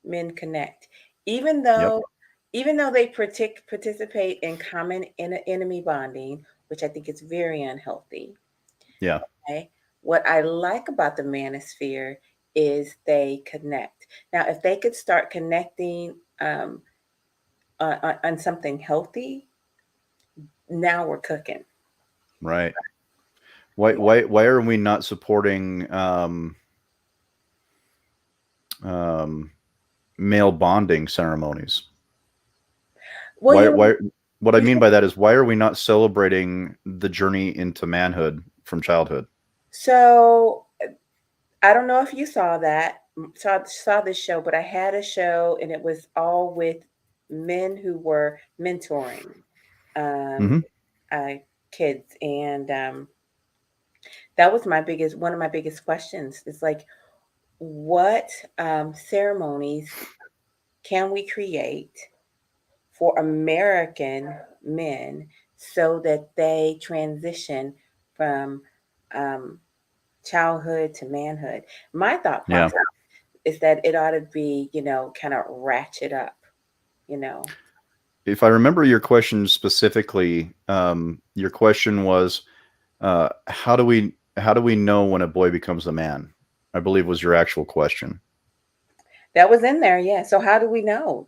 Men connect, even though they participate in common enemy bonding, which I think is very unhealthy. Yeah. Okay. What I like about the Manosphere is they connect. Now, if they could start connecting on something healthy, now we're cooking. Right. Why are we not supporting male bonding ceremonies? Why? What I mean by that is, why are we not celebrating the journey into manhood from childhood? So I don't know if you saw this show, but I had a show and it was all with men who were mentoring kids, and that was one of my biggest questions. It's like, what ceremonies can we create for American men so that they transition from childhood to manhood? My thought process is that it ought to be, kind of ratchet up, If I remember your question specifically, your question was, how do we know when a boy becomes a man? I believe was your actual question. That was in there, yeah. So how do we know?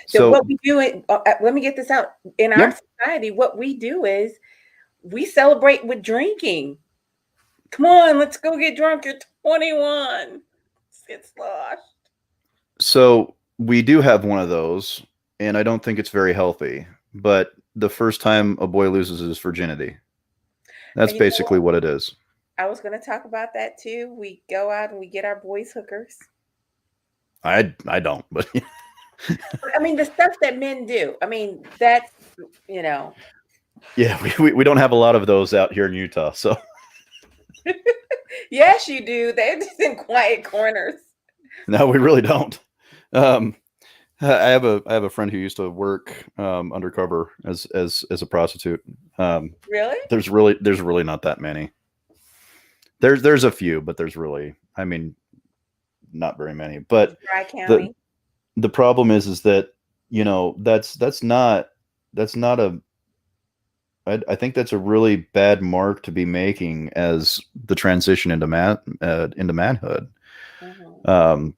So what we do, let me get this out. In our society, what we do is we celebrate with drinking. Come on, let's go get drunk. You're 21. Let's get sloshed. So we do have one of those, and I don't think it's very healthy. But the first time a boy loses his virginity, that's basically what it is. I was going to talk about that too. We go out and we get our boys hookers. I don't, but I mean, the stuff that men do. I mean, that's, Yeah, we don't have a lot of those out here in Utah, so. Yes, you do. They're just in quiet corners. No, we really don't. I have a friend who used to work undercover as a prostitute. Really? There's really not that many. There's a few, but there's really, I mean, not very many. But Dry County. The problem is that, that's not a, I think that's a really bad mark to be making as the transition into manhood. Mm-hmm.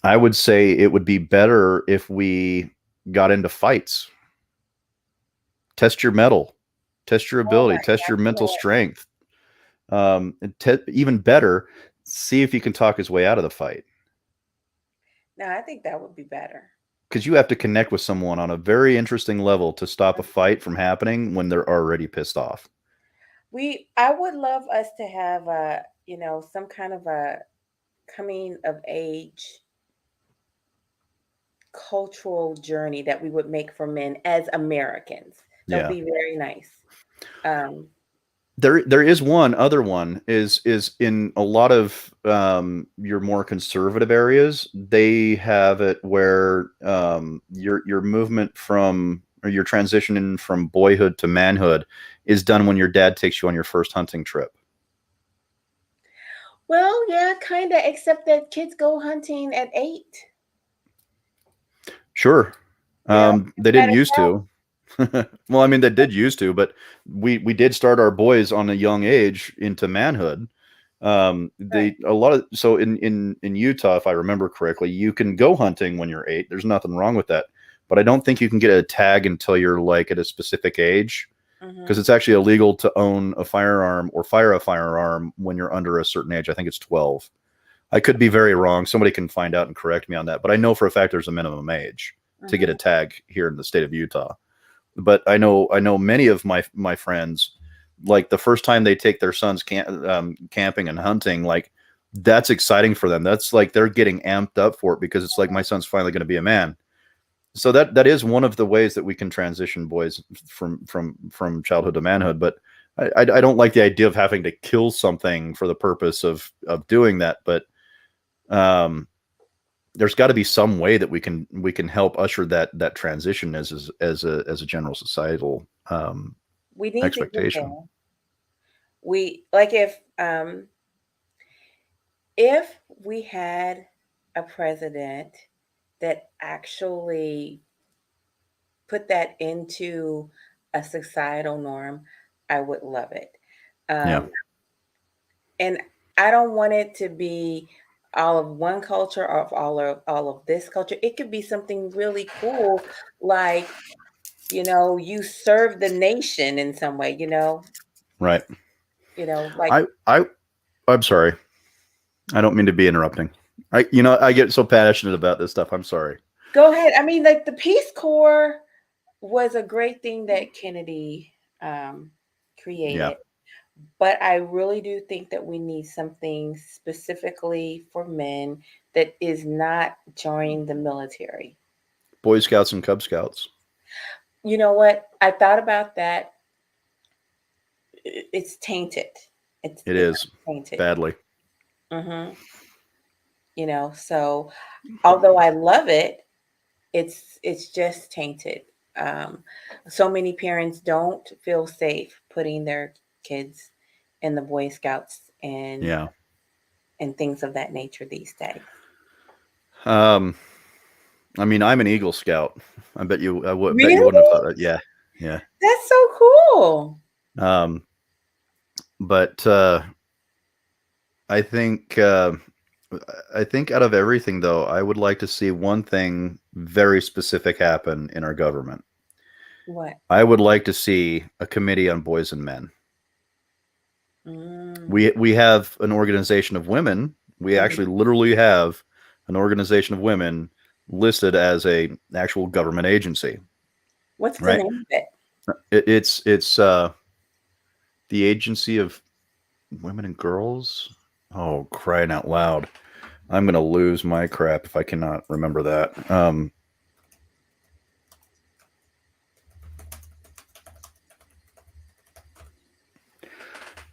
I would say it would be better if we got into fights. Test your mettle, test your ability, test your mental strength. Even better, see if you can talk his way out of the fight. No, I think that would be better. Because you have to connect with someone on a very interesting level to stop a fight from happening when they're already pissed off. I would love us to have some kind of a coming of age cultural journey that we would make for men as Americans. That would be very nice. There is one other one is in a lot of your more conservative areas. They have it where your movement from, or your transition from boyhood to manhood is done when your dad takes you on your first hunting trip. Well, yeah, kind of, except that kids go hunting at 8. Sure. They didn't used to. Well, I mean, they did used to, but we did start our boys on a young age into manhood. So in Utah, if I remember correctly, you can go hunting when you're 8. There's nothing wrong with that, but I don't think you can get a tag until you're like at a specific age. because it's actually illegal to own a firearm or fire a firearm when you're under a certain age. I think it's 12. I could be very wrong. Somebody can find out and correct me on that. But I know for a fact there's a minimum age to get a tag here in the state of Utah. But I know many of my friends, like the first time they take their sons camping and hunting, like that's exciting for them. That's like they're getting amped up for it because it's like my son's finally going to be a man. So that is one of the ways that we can transition boys from childhood to manhood. But I don't like the idea of having to kill something for the purpose of doing that. But there's got to be some way that we can help usher that transition as a general societal we need expectation. To we like if we had a president that actually put that into a societal norm, I would love it. And I don't want it to be all of one culture or all of this culture. It could be something really cool, like, you serve the nation in some way, Right. Like I'm sorry. I don't mean to be interrupting. I get so passionate about this stuff. I'm sorry. Go ahead. I mean, like the Peace Corps was a great thing that Kennedy created. Yeah. But I really do think that we need something specifically for men that is not joining the military. Boy Scouts and Cub Scouts. You know what? I thought about that. It's tainted. It is tainted badly. So although I love it, it's just tainted. So many parents don't feel safe putting their kids in the Boy Scouts and things of that nature these days. I mean, I'm an Eagle Scout. I bet you I would Really? bet you wouldn't have thought that. Yeah. That's so cool. But I think out of everything though, I would like to see one thing very specific happen in our government. What? I would like to see a committee on boys and men. We have an organization of women. We actually literally have an organization of women listed as a actual government agency. What's the name of it? It's the Agency of Women and Girls. Oh, crying out loud. I'm going to lose my crap if I cannot remember that.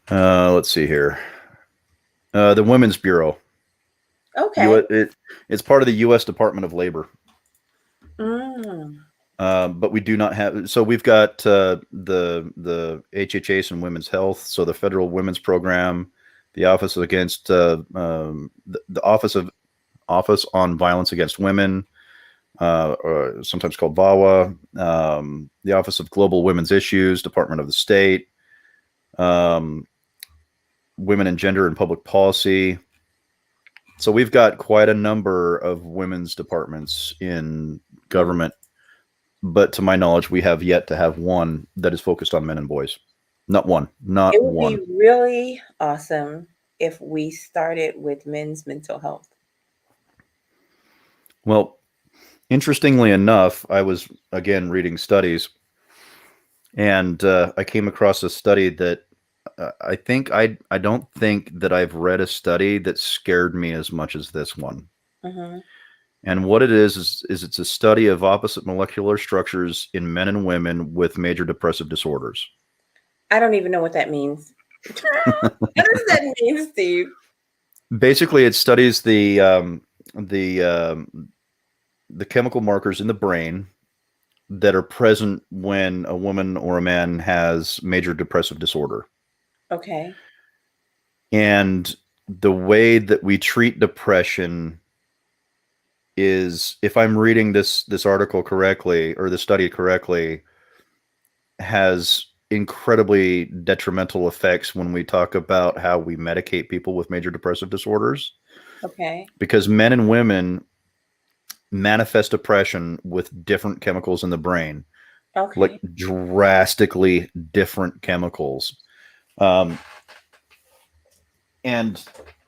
Let's see here. The Women's Bureau. Okay. It's part of the U.S. Department of Labor. But we do not have. So we've got the HHS and Women's Health. So the Federal Women's Program, the Office Against the Office on Violence Against Women, or sometimes called VAWA. The Office of Global Women's Issues, Department of the State. Women and Gender and Public Policy. So we've got quite a number of women's departments in government, but to my knowledge, we have yet to have one that is focused on men and boys. Not one. It would be really awesome if we started with men's mental health. Well, interestingly enough, I was again reading studies, and I came across a study that I don't think that I've read a study that scared me as much as this one. And what it is it's a study of opposite molecular structures in men and women with major depressive disorders. I don't even know what that means. What does that mean, Steve? Basically, it studies the chemical markers in the brain that are present when a woman or a man has major depressive disorder. Okay. And the way that we treat depression is, if I'm reading this article correctly, or the study correctly, has incredibly detrimental effects when we talk about how we medicate people with major depressive disorders. Okay. Because men and women manifest depression with different chemicals in the brain. Okay. Like drastically different chemicals. And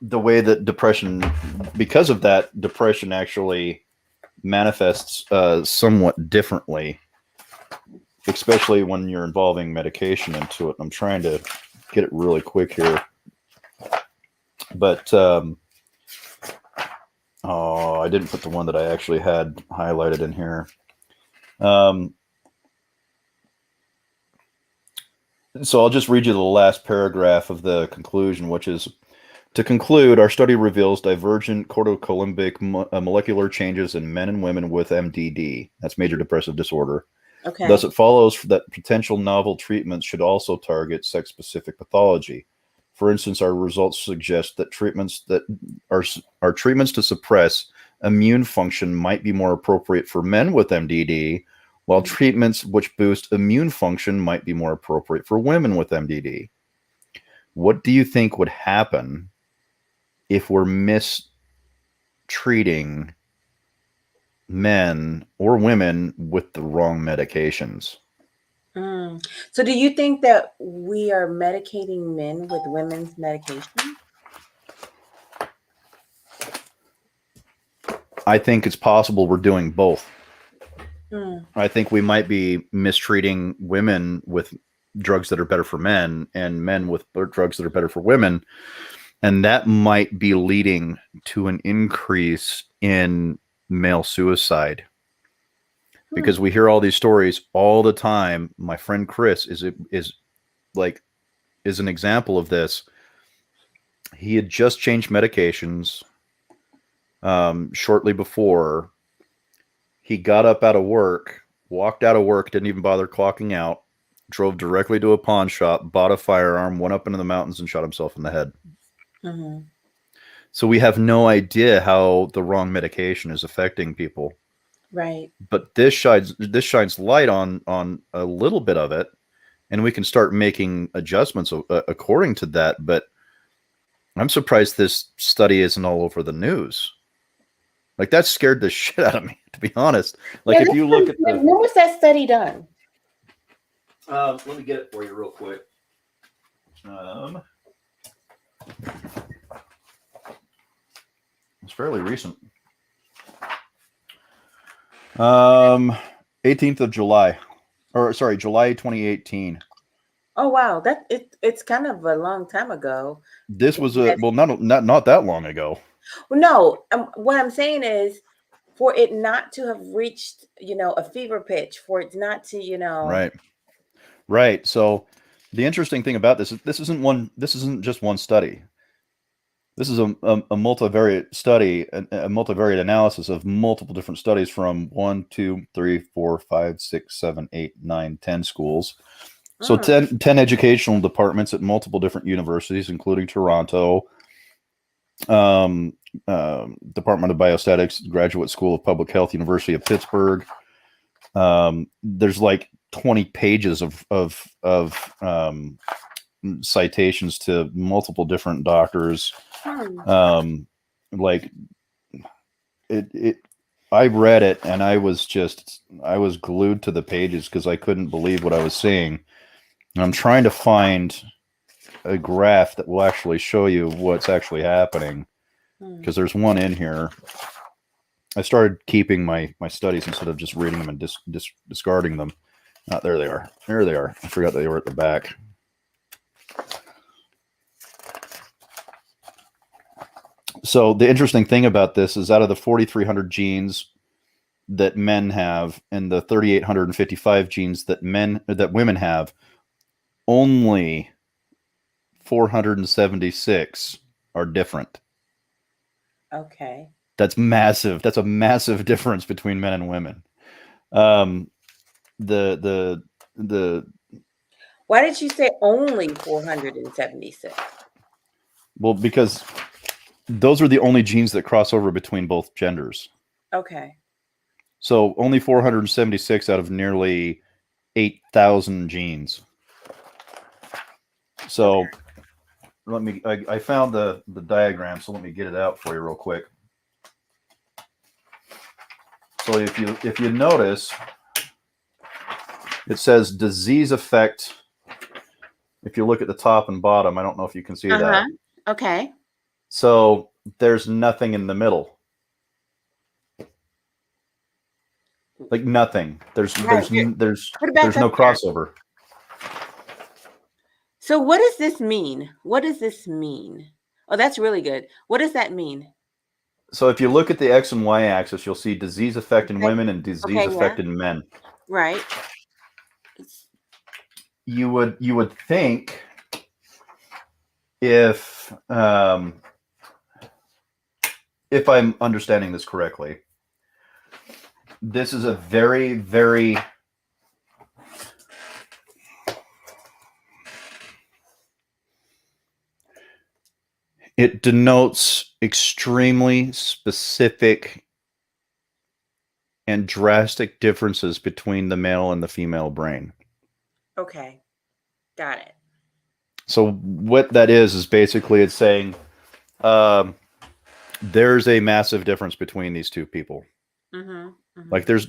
the way that depression, because of that, depression actually manifests somewhat differently, especially when you're involving medication into it. I'm trying to get it really quick here. But, I didn't put the one that I actually had highlighted in here. So I'll just read you the last paragraph of the conclusion, which is, to conclude, our study reveals divergent corticolimbic molecular changes in men and women with MDD. That's major depressive disorder. Okay. Thus, it follows that potential novel treatments should also target sex-specific pathology. For instance, our results suggest that treatments that are treatments to suppress immune function might be more appropriate for men with MDD, while treatments which boost immune function might be more appropriate for women with MDD. What do you think would happen if we're mistreating men or women with the wrong medications? So do you think that we are medicating men with women's medication? I think it's possible we're doing both. I think we might be mistreating women with drugs that are better for men and men with drugs that are better for women. And that might be leading to an increase in male suicide. Because we hear all these stories all the time. My friend Chris is an example of this. He had just changed medications shortly before. He got up out of work, walked out of work, didn't even bother clocking out, drove directly to a pawn shop, bought a firearm, went up into the mountains and shot himself in the head. So we have no idea how the wrong medication is affecting people. Right. But this shines light on a little bit of it, and we can start making adjustments according to that. But I'm surprised this study isn't all over the news. Like, that scared the shit out of me, to be honest. Like, if you look at when was that study done? Let me get it for you real quick. It's fairly recent. 18th of July, or sorry, July 2018. Oh wow, it's kind of a long time ago. This was not that long ago. Well, no, what I'm saying is, for it not to have reached, a fever pitch, for it not to, Right. So the interesting thing about this is this isn't just one study. This is a multivariate study, a multivariate analysis of multiple different studies from 1, 2, 3, 4, 5, 6, 7, 8, 9, 10 schools. So 10 educational departments at multiple different universities, including Toronto, Department of Biostatics, Graduate School of Public Health, University of Pittsburgh. There's like 20 pages of citations to multiple different doctors. I read it and I was glued to the pages because I couldn't believe what I was seeing. And I'm trying to find a graph that will actually show you what's actually happening, because there's one in here. I started keeping my studies instead of just reading them and discarding them. There they are. There they are. I forgot they were at the back. So the interesting thing about this is, out of the 4,300 genes that men have and the 3,855 genes that women have, only 476 are different. Okay. That's massive. That's a massive difference between men and women. Why did you say only 476? Well, because those are the only genes that cross over between both genders. Okay. So only 476 out of nearly 8,000 genes. So I found the diagram, so let me get it out for you real quick. So if you notice, It says disease effect. If you look at the top and bottom, I don't know if you can see that. Okay. So there's nothing in the middle. Like nothing. There's no crossover. So what does this mean? What does this mean? Oh, that's really good. What does that mean? So if you look at the X and Y axis, you'll see disease effect in women and disease effect in men. Right. You would think if I'm understanding this correctly, this is a very, very it denotes extremely specific and drastic differences between the male and the female brain. Okay. Got it. So what that is basically it's saying there's a massive difference between these two people. Like this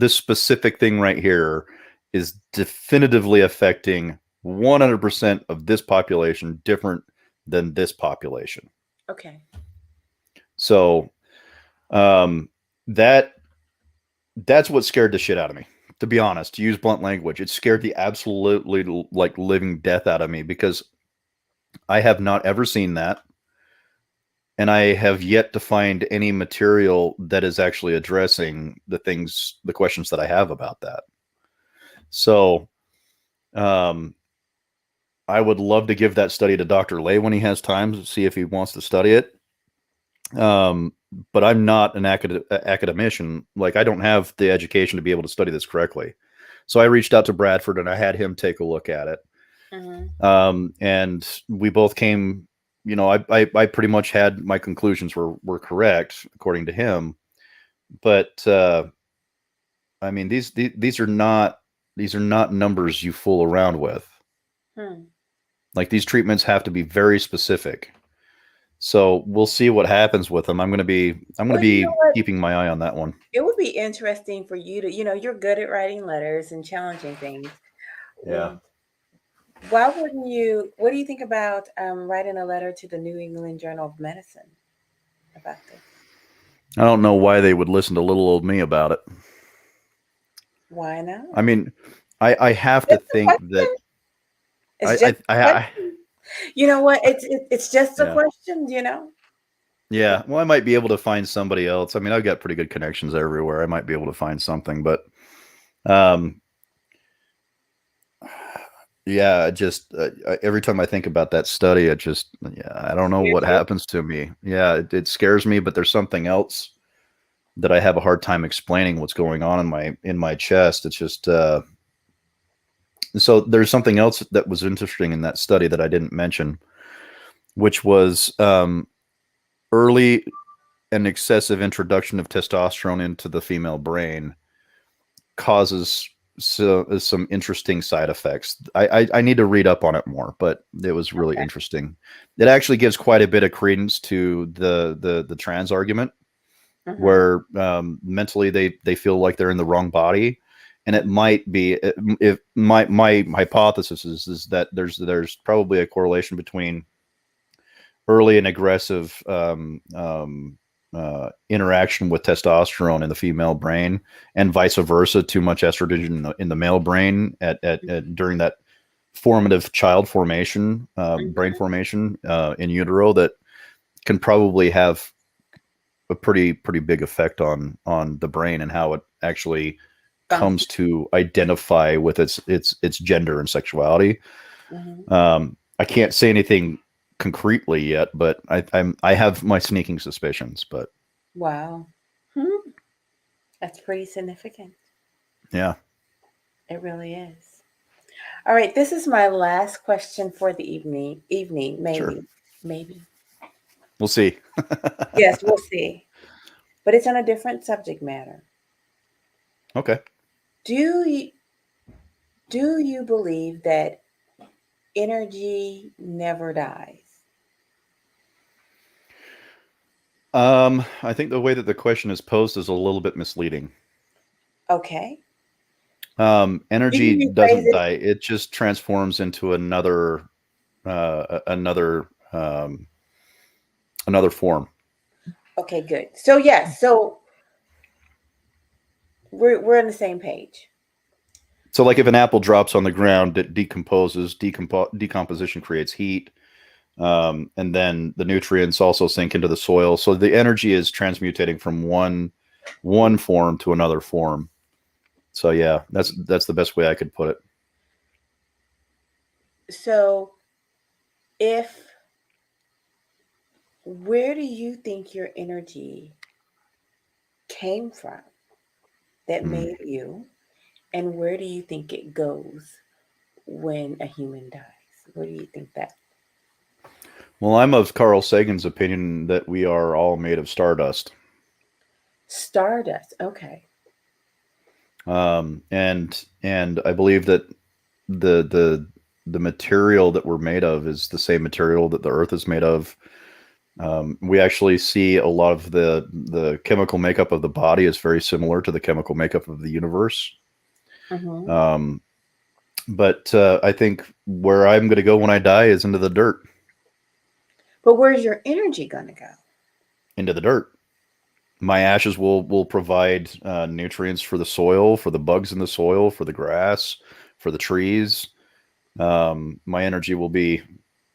specific thing right here is definitively affecting 100% of this population different than this population. Okay. So that's what scared the shit out of me, to be honest. To use blunt language, it scared the absolutely like living death out of me because I have not ever seen that. And I have yet to find any material that is actually addressing the questions that I have about that. So I would love to give that study to Dr. Lay when he has time to see if he wants to study it. But I'm not an academician. Like I don't have the education to be able to study this correctly. So I reached out to Bradford and I had him take a look at it. And we both came, I pretty much had my conclusions were correct according to him. But I mean, these are not numbers you fool around with. Like these treatments have to be very specific. So we'll see what happens with them. I'm going to be keeping my eye on that one. It would be interesting for you to, you're good at writing letters and challenging things. Yeah. Why wouldn't you? What do you think about writing a letter to the New England Journal of Medicine about this? I don't know why they would listen to little old me about it. Why not? I mean, I have to think that you know what? It's just a question, Yeah. Well, I might be able to find somebody else. I mean, I've got pretty good connections everywhere. I might be able to find something, but yeah, just every time I think about that study, I don't know what happens to me. Yeah, it scares me, but there's something else that I have a hard time explaining what's going on in my chest. It's just so there's something else that was interesting in that study that I didn't mention, which was early and excessive introduction of testosterone into the female brain causes some interesting side effects. I need to read up on it more, but it was really interesting. It actually gives quite a bit of credence to the trans argument, where mentally they feel like they're in the wrong body. And it might be, if my hypothesis is that there's probably a correlation between early and aggressive interaction with testosterone in the female brain, and vice versa, too much estrogen in the male brain at during that formative child formation, brain formation in utero, that can probably have a pretty big effect on the brain and how it actually comes to identify with its gender and sexuality. I can't say anything concretely yet, but I have my sneaking suspicions. But wow, that's pretty significant. Yeah, it really is. All right, this is my last question for the evening. Maybe, sure. Maybe we'll see. Yes, we'll see. But it's on a different subject matter. Okay. Do you believe that energy never dies? I think the way that the question is posed is a little bit misleading. Okay. Energy doesn't die. It just transforms into another form. Okay, good. So yes, so we're on the same page. So like if an apple drops on the ground, it decomposes. Decomposition creates heat. And then the nutrients also sink into the soil. So the energy is transmutating from one form to another form. So yeah, that's the best way I could put it. So where do you think your energy came from that made you, and where do you think it goes when a human dies? Where do you think that? Well, I'm of Carl Sagan's opinion that we are all made of stardust. Stardust, okay. And I believe that the material that we're made of is the same material that the Earth is made of. We actually see a lot of the chemical makeup of the body is very similar to the chemical makeup of the universe. Mm-hmm. But I think where I'm going to go when I die is into the dirt. But where's your energy going to go? Into the dirt. My ashes will provide nutrients for the soil, for the bugs in the soil, for the grass, for the trees. My energy will be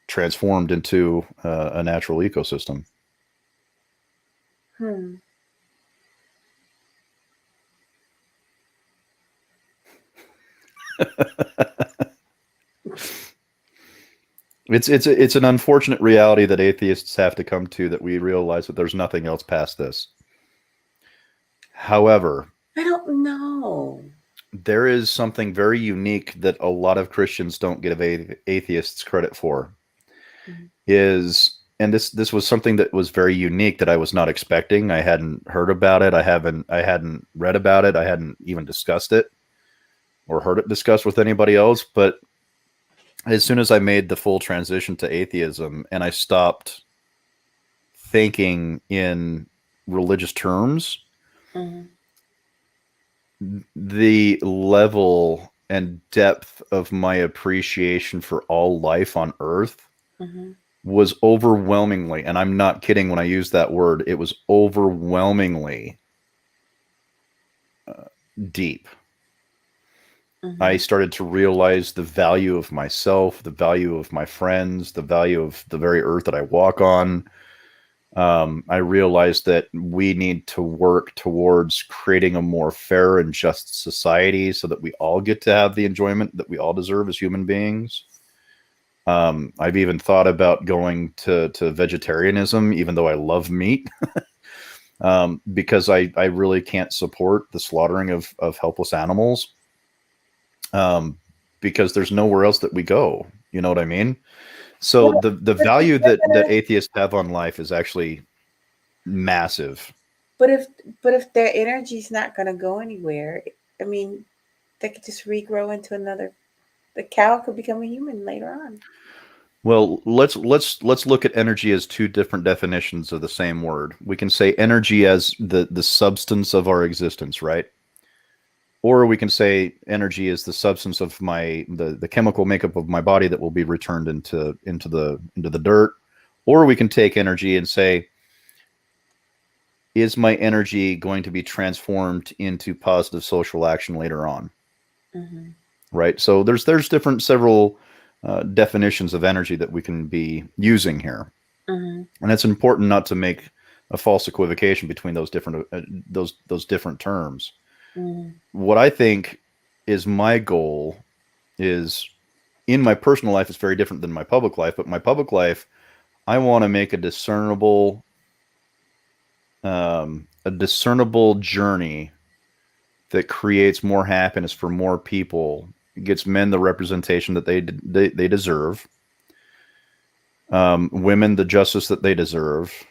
transformed into a natural ecosystem. It's an unfortunate reality that atheists have to come to, that we realize that there's nothing else past this. However, I don't know. There is something very unique that a lot of Christians don't give atheists credit for. And this was something that was very unique that I was not expecting. I hadn't heard about it. I hadn't read about it. I hadn't even discussed it or heard it discussed with anybody else. But as soon as I made the full transition to atheism and I stopped thinking in religious terms, the level and depth of my appreciation for all life on Earth was overwhelmingly, and I'm not kidding when I use that word, it was overwhelmingly deep. I started to realize the value of myself, the value of my friends, the value of the very earth that I walk on. I realized that we need to work towards creating a more fair and just society so that we all get to have the enjoyment that we all deserve as human beings. I've even thought about going to vegetarianism, even though I love meat, because I really can't support the slaughtering of helpless animals, because there's nowhere else that we go. You know what I mean? So the value that atheists have on life is actually massive. But if their energy's not going to go anywhere, I mean, they could just regrow into another. The cow could become a human later on. Well, let's look at energy as two different definitions of the same word. We can say energy as the substance of our existence, right? Or we can say energy is the substance of the chemical makeup of my body that will be returned into the dirt. Or we can take energy and say, is my energy going to be transformed into positive social action later on? Right. So there's several definitions of energy that we can be using here, and it's important not to make a false equivocation between those different terms. What I think is my goal is, in my personal life, it's very different than my public life, but my public life, I want to make a discernible journey that creates more happiness for more people, gets men the representation that they deserve, women the justice that they deserve,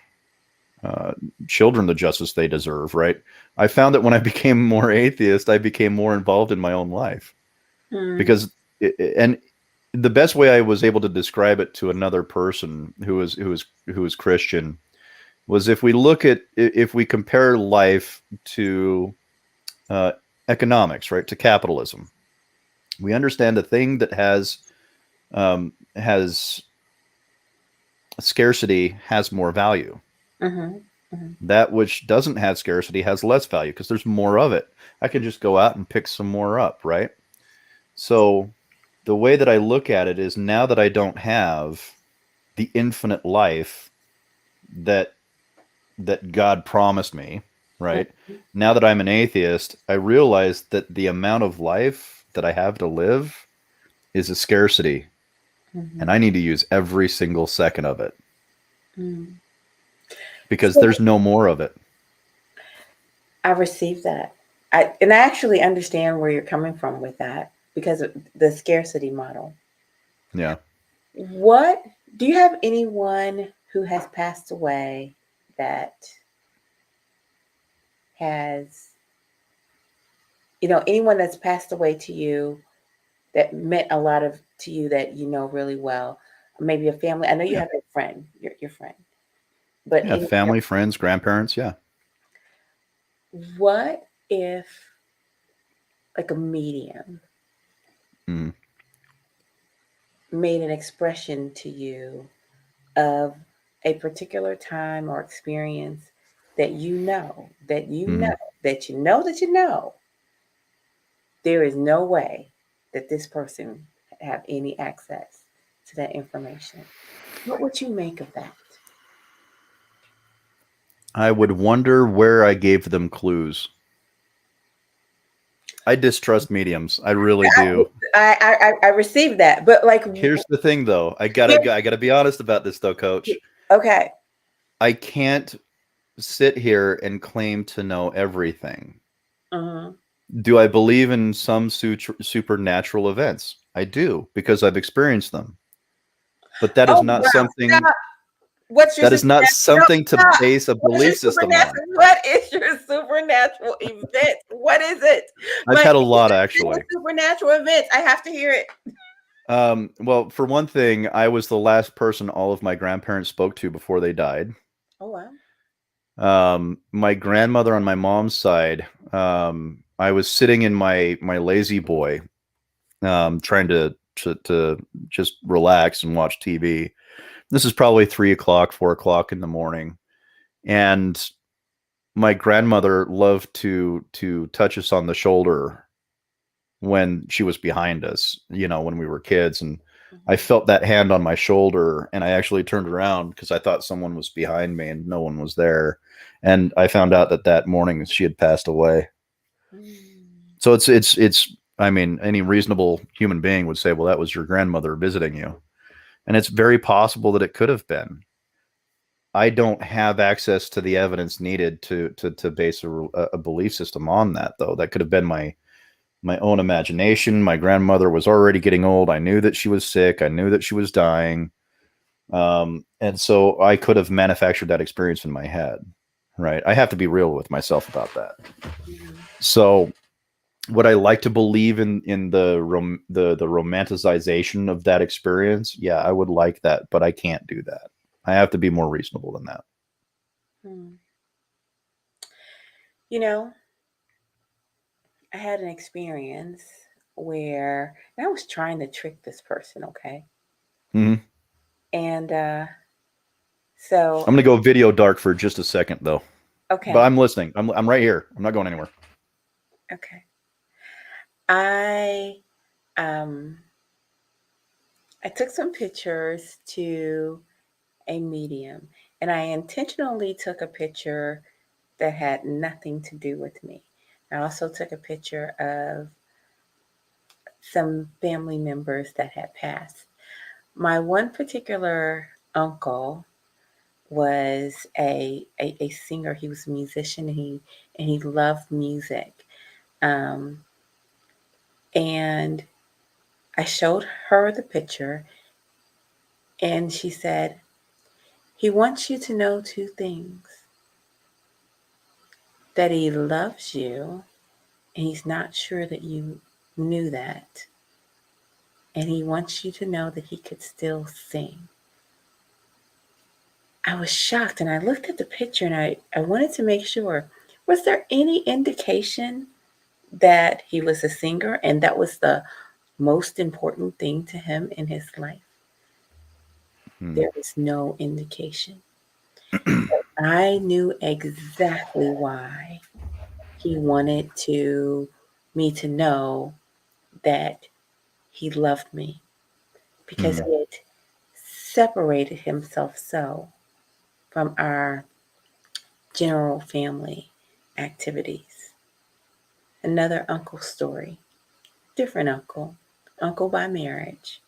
children the justice they deserve, right? I found that when I became more atheist, I became more involved in my own life, because and the best way I was able to describe it to another person who was Christian was, if we compare life to economics, right, to capitalism. We understand a thing that has scarcity has more value. That which doesn't have scarcity has less value because there's more of it. I can just go out and pick some more up, right? So the way that I look at it is, now that I don't have the infinite life that God promised me, right? Now that I'm an atheist, I realize that the amount of life that I have to live is a scarcity, and I need to use every single second of it because there's no more of it. I received that. And I actually understand where you're coming from with that because of the scarcity model. Yeah. What do you have anyone who has passed away that has, anyone that's passed away to you that meant a lot to you that you know really well? Maybe a family. I know you have a friend, your friend. But yeah, family, friends, grandparents, yeah. What if, like, a medium made an expression to you of a particular time or experience that you know there is no way that this person have any access to that information? What would you make of that? I would wonder where I gave them clues. I distrust mediums. I really do. I received that, but here's the thing, though. I gotta be honest about this, though, Coach. Okay. I can't sit here and claim to know everything. Do I believe in some supernatural events? I do, because I've experienced them. But that is not something. That is not something to base a belief system on. What is your supernatural event? What is it? I've had a lot, actually. Supernatural events. I have to hear it. Well, for one thing, I was the last person all of my grandparents spoke to before they died. Oh, wow. My grandmother on my mom's side, I was sitting in my lazy boy, trying to just relax and watch TV. This is probably 3 o'clock, 4 o'clock in the morning. And my grandmother loved to touch us on the shoulder when she was behind us, when we were kids. And I felt that hand on my shoulder, and I actually turned around because I thought someone was behind me and no one was there. And I found out that morning she had passed away. So it's, I mean, any reasonable human being would say, well, that was your grandmother visiting you. And it's very possible that it could have been. I don't have access to the evidence needed to base a belief system on that, though. That could have been my own imagination. My grandmother was already getting old. I knew that she was sick. I knew that she was dying. And so I could have manufactured that experience in my head, right? I have to be real with myself about that. So would I like to believe in the romanticization of that experience? Yeah, I would like that, but I can't do that. I have to be more reasonable than that. I had an experience where I was trying to trick this person, okay? And so I'm going to go video dark for just a second, though. Okay. But I'm listening. I'm right here. I'm not going anywhere. Okay. I took some pictures to a medium, and I intentionally took a picture that had nothing to do with me. I also took a picture of some family members that had passed. My one particular uncle was a singer. He was a musician, and he loved music. And I showed her the picture, and she said, he wants you to know two things: that he loves you, and he's not sure that you knew that. And he wants you to know that he could still sing. I was shocked, and I looked at the picture, and I wanted to make sure, was there any indication that he was a singer and that was the most important thing to him in his life. There is no indication. I knew exactly why he wanted me to know that he loved me, because he had separated himself so from our general family activities. Another uncle story, different uncle by marriage.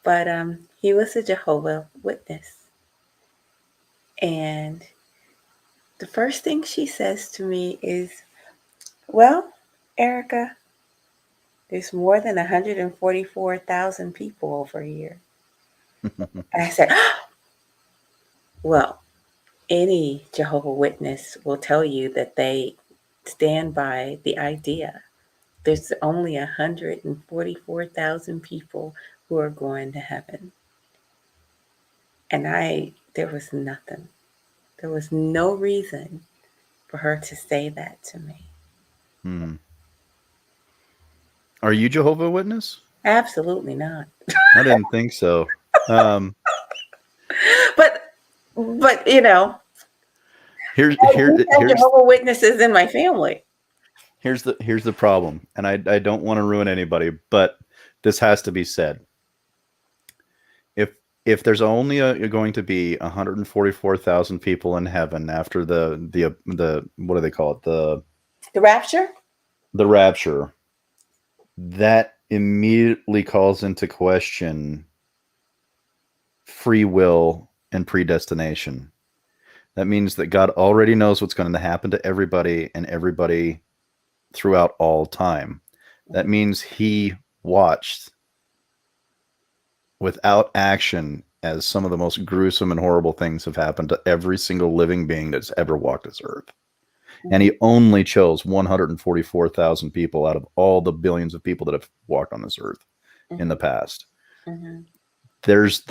But he was a Jehovah Witness. And the first thing she says to me is, well, Erica, there's more than 144,000 people over here. And I said, well, any Jehovah Witness will tell you that they stand by the idea. There's only 144,000 people who are going to heaven. And there was nothing. There was no reason for her to say that to me. Are you Jehovah Witness? Absolutely not. I didn't think so. But you know, here's Jehovah Witnesses in my family. Here's the problem, and I don't want to ruin anybody, but this has to be said. If there's only going to be 144,000 people in heaven after the what do they call it, the rapture? The rapture, that immediately calls into question free will and predestination. That means that God already knows what's going to happen to everybody and everybody throughout all time. That means he watched without action as some of the most gruesome and horrible things have happened to every single living being that's ever walked this earth. And he only chose 144,000 people out of all the billions of people that have walked on this earth in the past. There's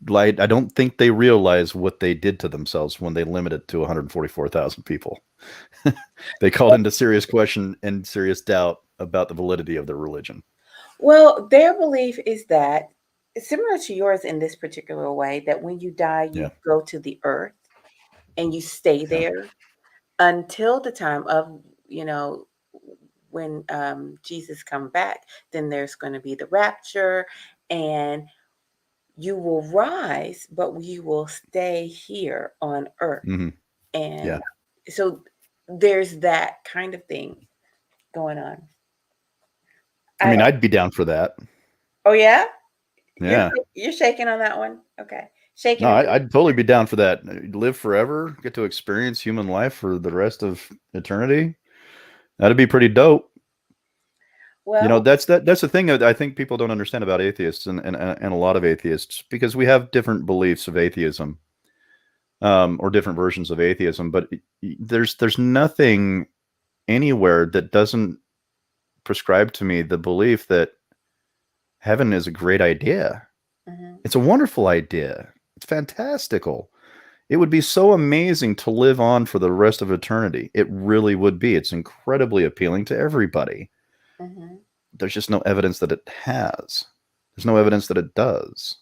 like, I don't think they realize what they did to themselves when they limited to 144,000 people. They called into serious question and serious doubt about the validity of their religion. Well, their belief is that, similar to yours in this particular way, that when you die, you go to the earth and you stay there until the time of, you know, when Jesus comes back. Then there's going to be the rapture and you will rise, but you will stay here on earth. And so there's that kind of thing going on. I mean, I'd be down for that. Oh, yeah? Yeah. You're shaking on that one? Okay. Shaking. No, I'd totally be down for that. Live forever, get to experience human life for the rest of eternity. That'd be pretty dope. Well, you know, that's the thing that I think people don't understand about atheists and a lot of atheists, because we have different beliefs of atheism, or different versions of atheism, but there's nothing anywhere that doesn't prescribe to me the belief that heaven is a great idea. It's a wonderful idea. It's fantastical. It would be so amazing to live on for the rest of eternity. It really would be. It's incredibly appealing to everybody. There's just no evidence that it has. There's no evidence that it does.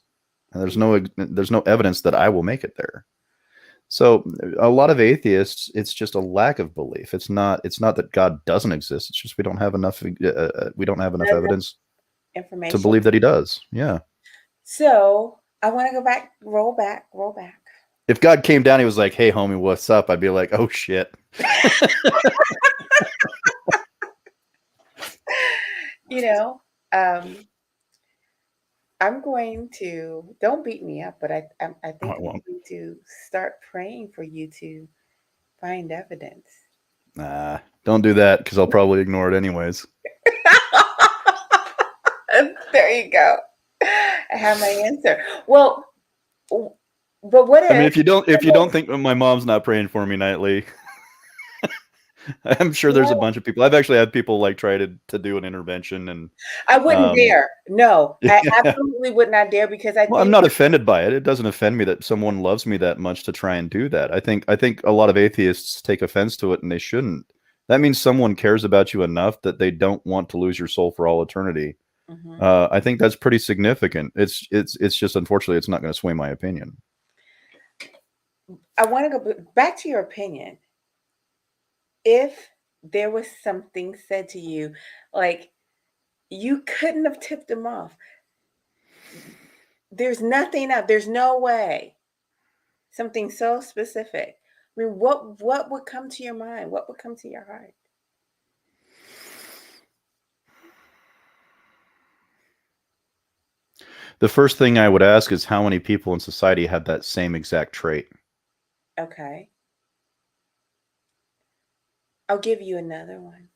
And there's no evidence that I will make it there. So a lot of atheists, it's just a lack of belief. It's not that God doesn't exist. It's just we don't have enough evidence information to believe that he does. Yeah. So I want to go back, roll back. If God came down, he was like, "Hey, homie, what's up?" I'd be like, "Oh shit." You know, I'm going to, don't beat me up, but I think I'm going to start praying for you to find evidence. Nah, don't do that, because I'll probably ignore it anyways. There you go. I have my answer. Well, but what I mean, if you don't think my mom's not praying for me nightly, I'm sure there's a bunch of people. I've actually had people like try to do an intervention, and I wouldn't dare. No, I absolutely would not dare, because I'm not offended by it. It doesn't offend me that someone loves me that much to try and do that. I think a lot of atheists take offense to it, and they shouldn't. that means someone cares about you enough that they don't want to lose your soul for all eternity. I think that's pretty significant. It's just, unfortunately, it's not going to sway my opinion. I want to go back to your opinion. If there was something said to you, like you couldn't have tipped him off. There's nothing up. There's no way. Something so specific. I mean, what would come to your mind? What would come to your heart? The first thing I would ask is how many people in society have that same exact trait. Okay. I'll give you another one.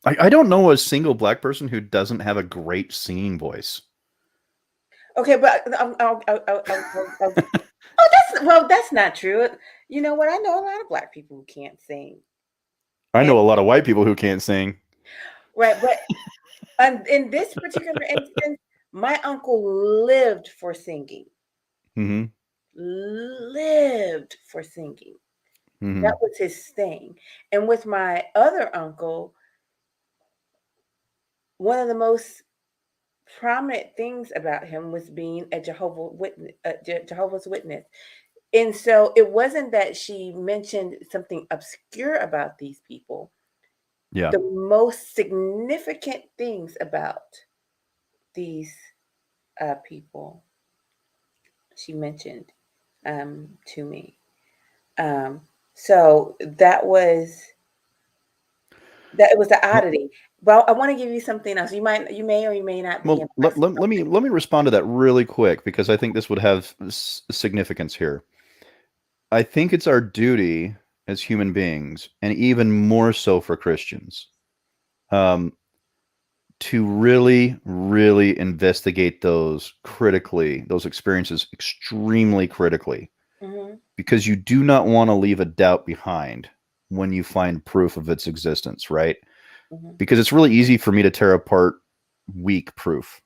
I don't know a single Black person who doesn't have a great singing voice. Okay, but that's not true. You know what? I know a lot of Black people who can't sing. I know a lot of white people who can't sing. Right, but in this particular instance, my uncle lived for singing. Mm-hmm. Lived for singing. Mm-hmm. That was his thing. And with my other uncle, one of the most prominent things about him was being a Jehovah's Witness. And so it wasn't that she mentioned something obscure about these people. Yeah. The most significant things about these people she mentioned to me. So it was the oddity. Well, I want to give you something else. You may or you may not be. Well, let me respond to that really quick, because I think this would have significance here. I think it's our duty as human beings, and even more so for Christians, to really, really investigate those experiences extremely critically, because you do not want to leave a doubt behind when you find proof of its existence, right? Because it's really easy for me to tear apart weak proof.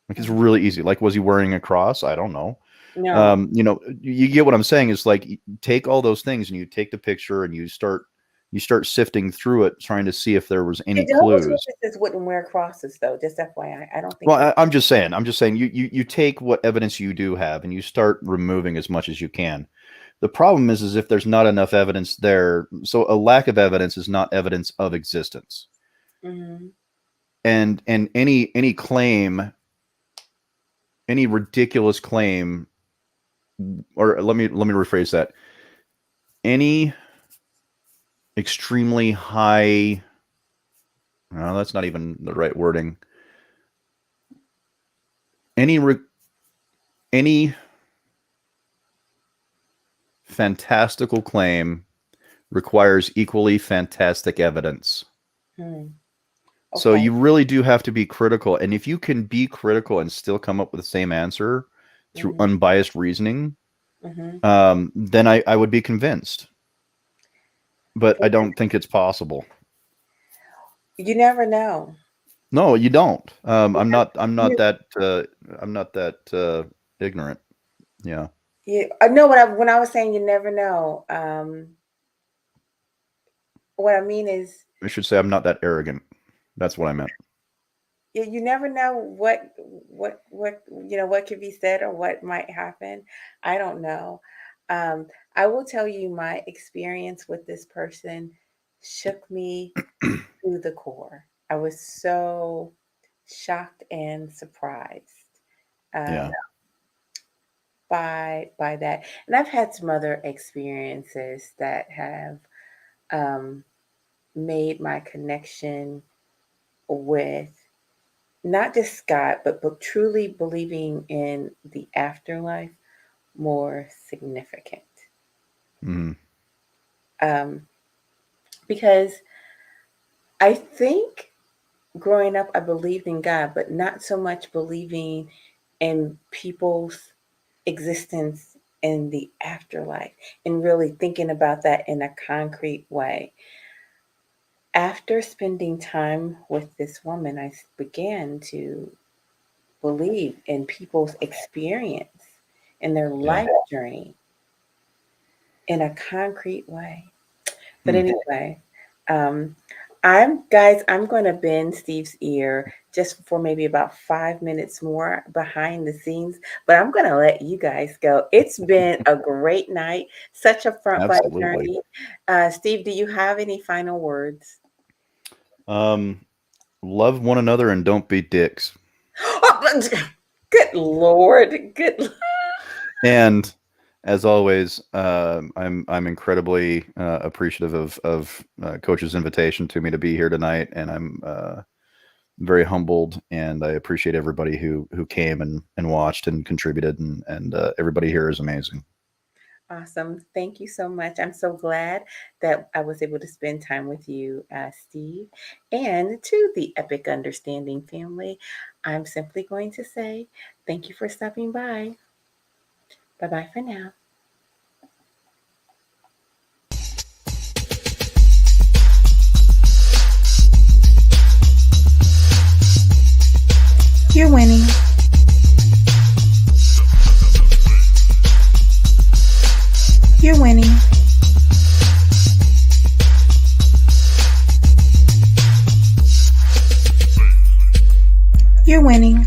Like, it's really easy. Like, was he wearing a cross? I don't know. No. You get what I'm saying. Is like, you take all those things and you take the picture and you start sifting through it, trying to see if there was any clues. Witnesses wouldn't wear crosses, though. Just FYI, I don't think. Well, I'm just saying. You take what evidence you do have and you start removing as much as you can. The problem is if there's not enough evidence there. So a lack of evidence is not evidence of existence. And any claim, any ridiculous claim, or let me rephrase that. Any extremely high, no, that's not even the right wording. Any fantastical claim requires equally fantastic evidence. Okay. So you really do have to be critical. And if you can be critical and still come up with the same answer through unbiased reasoning, then I would be convinced. But I don't think it's possible. You never know. No, you don't. I'm not that ignorant. Yeah. Yeah. I know when I was saying you never know. What I mean is, I should say I'm not that arrogant. That's what I meant. You never know what could be said or what might happen. I don't know. I will tell you, my experience with this person shook me to the core. I was so shocked and surprised by that. And I've had some other experiences that have made my connection with not just God, but truly believing in the afterlife more significant. Because I think growing up, I believed in God, but not so much believing in people's existence in the afterlife and really thinking about that in a concrete way. After spending time with this woman, I began to believe in people's experience in their life journey in a concrete way. But anyway, I'm going to bend Steve's ear just for maybe about 5 minutes more behind the scenes, but I'm going to let you guys go. It's been a great night, such a front by journey. Steve, do you have any final words? Love one another and don't be dicks. Good Lord. Good. And as always, I'm incredibly appreciative of Coach's invitation to me to be here tonight, and I'm very humbled, and I appreciate everybody who came and watched and contributed, and everybody here is amazing. Awesome. Thank you so much. I'm so glad that I was able to spend time with you, Steve. And to the Epic Understanding family, I'm simply going to say thank you for stopping by. Bye-bye for now. You're winning. You're winning. You're winning.